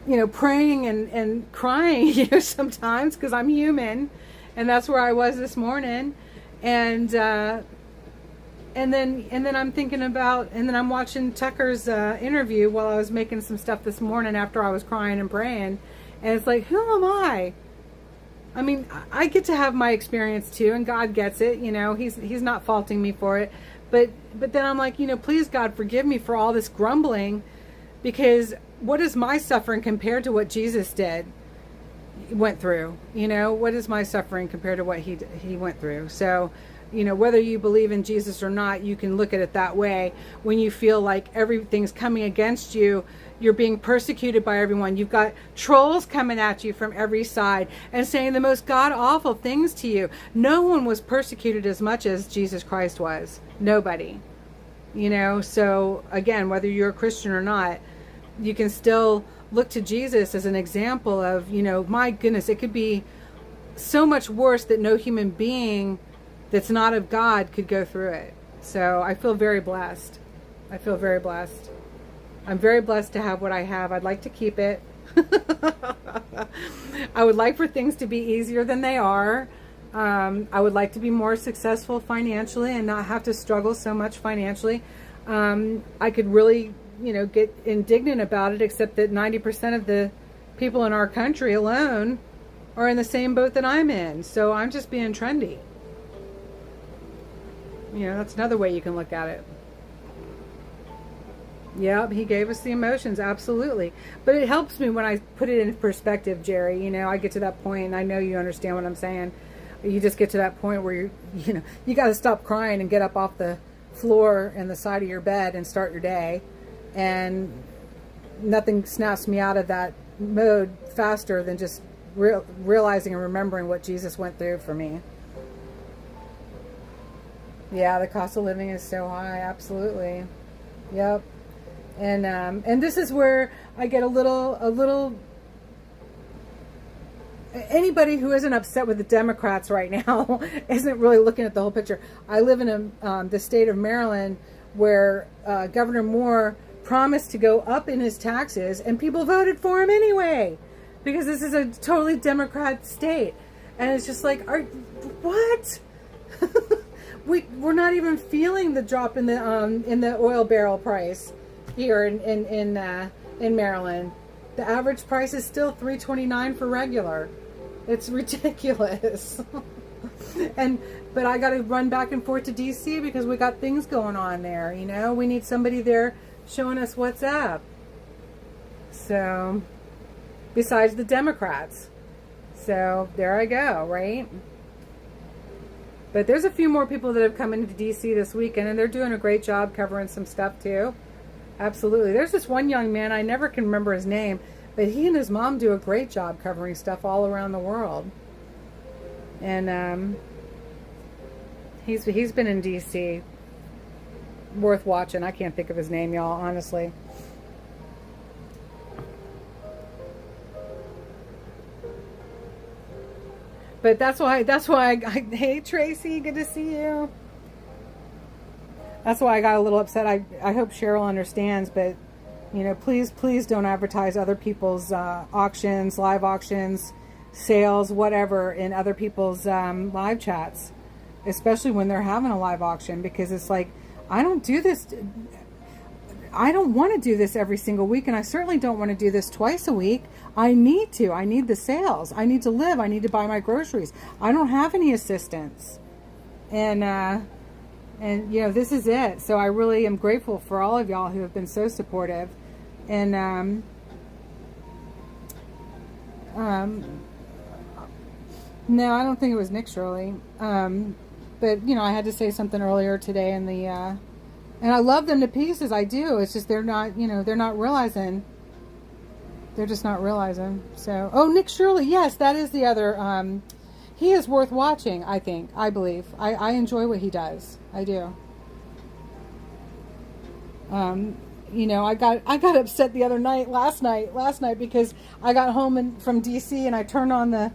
you know, praying and crying, you know, sometimes, because I'm human, and that's where I was this morning, and then I'm thinking about, and then I'm watching Tucker's interview while I was making some stuff this morning after I was crying and praying, and it's like, who am I? I mean, I get to have my experience too, and God gets it, you know, he's not faulting me for it, but then I'm like, you know, please God, forgive me for all this grumbling, because what is my suffering compared to what Jesus went through? You know, what is my suffering compared to what he went through? So, you know, whether you believe in Jesus or not, you can look at it that way. When you feel like everything's coming against you, you're being persecuted by everyone. You've got trolls coming at you from every side and saying the most god-awful things to you. No one was persecuted as much as Jesus Christ was. Nobody. You know, so again, whether you're a Christian or not, you can still look to Jesus as an example of, you know, my goodness, it could be so much worse that no human being that's not of God could go through it. So I feel very blessed. I feel very blessed. I'm very blessed to have what I have. I'd like to keep it. I would like for things to be easier than they are. I would like to be more successful financially and not have to struggle so much financially. I could really, you know, get indignant about it, except that 90% of the people in our country alone are in the same boat that I'm in. So I'm just being trendy. You know, that's another way you can look at it. Yep, he gave us the emotions, absolutely. But it helps me when I put it in perspective, Jerry. You know, I get to that point, and I know you understand what I'm saying. You just get to that point where you know, you got to stop crying and get up off the floor and the side of your bed and start your day. And nothing snaps me out of that mode faster than just realizing and remembering what Jesus went through for me. Yeah, the cost of living is so high, absolutely. Yep. And this is where I get a little anybody who isn't upset with the Democrats right now isn't really looking at the whole picture. I live in the state of Maryland, where Governor Moore promised to go up in his taxes, and people voted for him anyway, because this is a totally Democrat state. And it's just like, what? We're not even feeling the drop in the oil barrel price here in Maryland. The average price is still $3.29 for regular. It's ridiculous. But I got to run back and forth to DC because we got things going on there. You know, we need somebody there showing us what's up. So, besides the Democrats. So there I go, right? But there's a few more people that have come into DC this weekend, and they're doing a great job covering some stuff too. Absolutely. There's this one young man, I never can remember his name, but he and his mom do a great job covering stuff all around the world. And he's been in DC. Worth watching. I can't think of his name, y'all, honestly. But that's why hey Tracy, good to see you. That's why I got a little upset. I hope Cheryl understands, but you know, please don't advertise other people's auctions, live auctions, sales, whatever, in other people's live chats, especially when they're having a live auction, because it's like, I don't do this. I don't want to do this every single week, and I certainly don't want to do this twice a week. I need to. I need the sales. I need to live. I need to buy my groceries. I don't have any assistance. And you know, this is it. So I really am grateful for all of y'all who have been so supportive. And no, I don't think it was Nick Shirley. But you know, I had to say something earlier today in the and I love them to pieces. I do. It's just they're not, you know, they're not realizing. They're just not realizing. So, oh, Nick Shirley, yes, that is the other. He is worth watching, I think. I believe. I enjoy what he does. I do. You know, I got upset last night because I got home from DC and I turned on the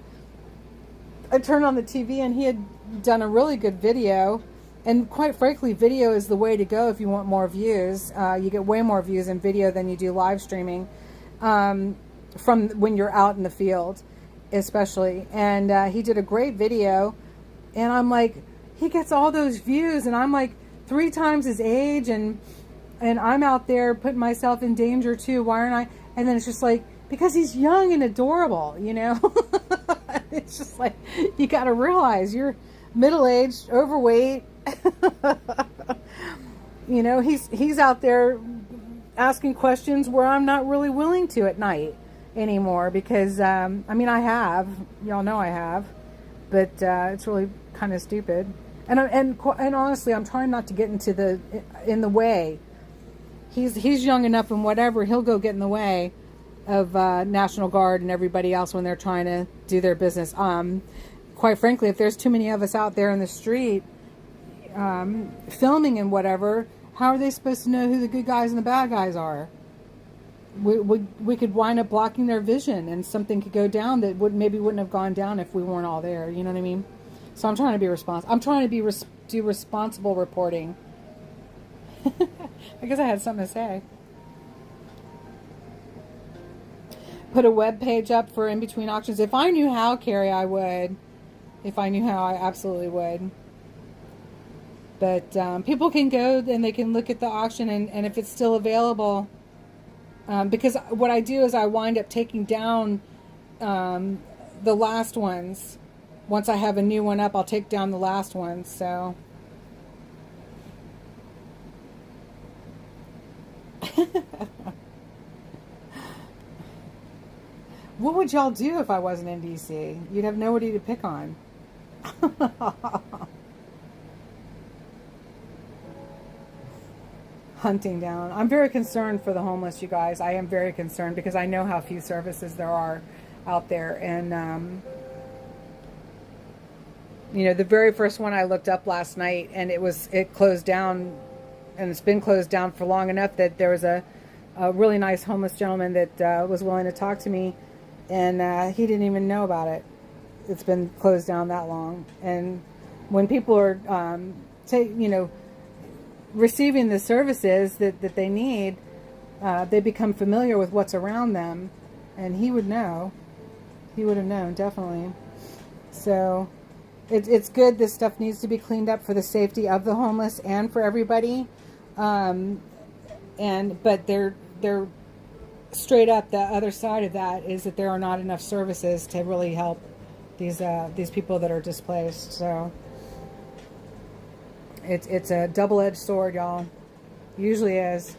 TV, and he had done a really good video. And quite frankly, video is the way to go if you want more views. You get way more views in video than you do live streaming, from when you're out in the field, especially. And he did a great video, and I'm like, he gets all those views, and I'm like 3 times his age, and I'm out there putting myself in danger too. Why aren't I? And then it's just like, because he's young and adorable, you know. It's just like, you got to realize you're middle-aged, overweight. You know, he's out there asking questions where I'm not really willing to at night anymore, because I mean, I have, y'all know I have, but it's really kind of stupid. And honestly, I'm trying not to get in the way. He's young enough, and whatever, he'll go get in the way of National Guard and everybody else when they're trying to do their business. Quite frankly, if there's too many of us out there in the street filming and whatever, how are they supposed to know who the good guys and the bad guys are? We could wind up blocking their vision, and something could go down that wouldn't have gone down if we weren't all there. You know what I mean? So I'm trying to be responsible. I'm trying to do responsible reporting. I guess I had something to say. Put a web page up for in between auctions. If I knew how, Carrie, I would. If I knew how, I absolutely would. But people can go and they can look at the auction, and if it's still available, because what I do is I wind up taking down the last ones. Once I have a new one up, I'll take down the last ones. So what would y'all do if I wasn't in DC? You'd have nobody to pick on. Hunting down. I'm very concerned for the homeless, you guys. I am very concerned because I know how few services there are out there. And, you know, the very first one I looked up last night, and it closed down, and it's been closed down for long enough that there was a really nice homeless gentleman that was willing to talk to me, and he didn't even know about it. it's been closed down that long. And when people are, receiving the services that they need, they become familiar with what's around them. And he would know. He would have known, definitely. So it's good. This stuff needs to be cleaned up for the safety of the homeless and for everybody. But they're straight up, the other side of that is that there are not enough services to really help these people that are displaced. So it's a double-edged sword, y'all. Usually is.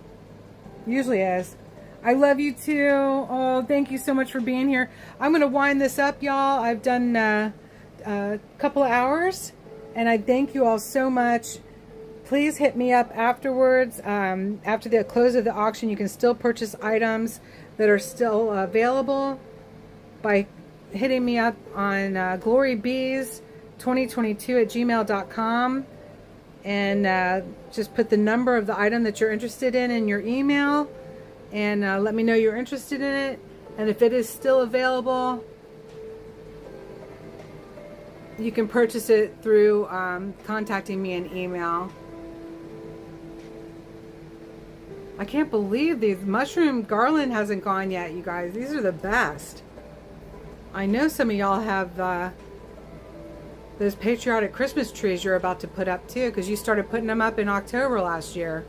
I love you too. Oh, thank you so much for being here. I'm going to wind this up, y'all. I've done a couple of hours, and I thank you all so much. Please hit me up afterwards. After the close of the auction, you can still purchase items that are still available by hitting me up on GloryBees2022@gmail.com, and just put the number of the item that you're interested in your email, and let me know you're interested in it. And if it is still available, you can purchase it through contacting me in email. I can't believe these mushroom garland hasn't gone yet, you guys. These are the best. I know some of y'all have those patriotic Christmas trees you're about to put up too, because you started putting them up in October last year.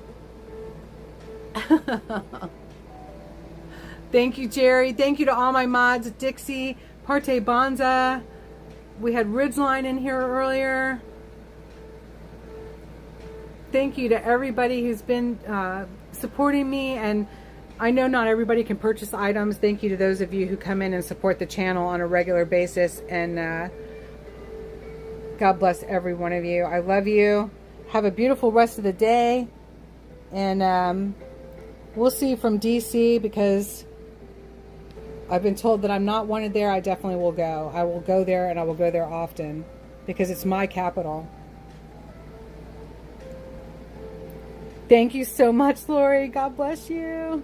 Thank you, Jerry. Thank you to all my mods, Dixie, Parte Bonza. We had Ridgeline in here earlier. Thank you to everybody who's been supporting me, and I know not everybody can purchase items. Thank you to those of you who come in and support the channel on a regular basis, and God bless every one of you. I love you. Have a beautiful rest of the day, and we'll see you from DC, because I've been told that I'm not wanted there. I definitely will go. I will go there, and I will go there often, because it's my capital. Thank you so much, Lori. God bless you.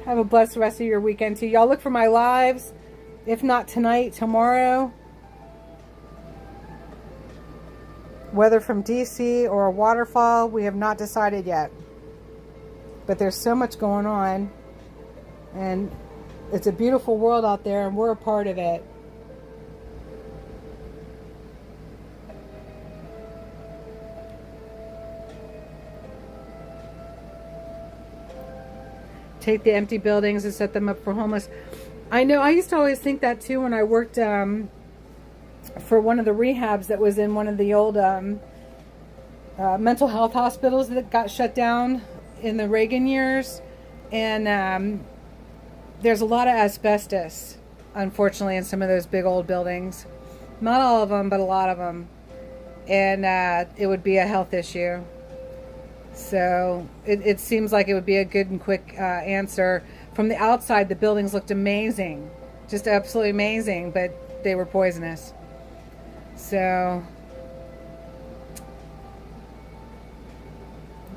Have a blessed rest of your weekend too. Y'all look for my lives. If not tonight, tomorrow. Whether from DC or a waterfall, we have not decided yet. But there's so much going on. And it's a beautiful world out there, and we're a part of it. Take the empty buildings and set them up for homeless. I know, I used to always think that too when I worked for one of the rehabs that was in one of the old mental health hospitals that got shut down in the Reagan years. And there's a lot of asbestos, unfortunately, in some of those big old buildings. Not all of them, but a lot of them. And it would be a health issue. So it seems like it would be a good and quick answer. From the outside, the buildings looked amazing. Just absolutely amazing, but they were poisonous. So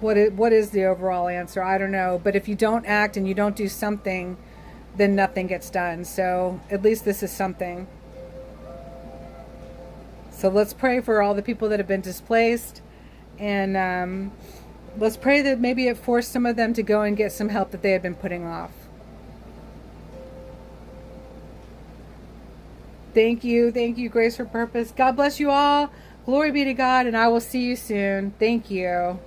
what is the overall answer? I don't know. But if you don't act and you don't do something, then nothing gets done. So at least this is something. So let's pray for all the people that have been displaced. And let's pray that maybe it forced some of them to go and get some help that they had been putting off. Thank you. Thank you, Grace for Purpose. God bless you all. Glory be to God, and I will see you soon. Thank you.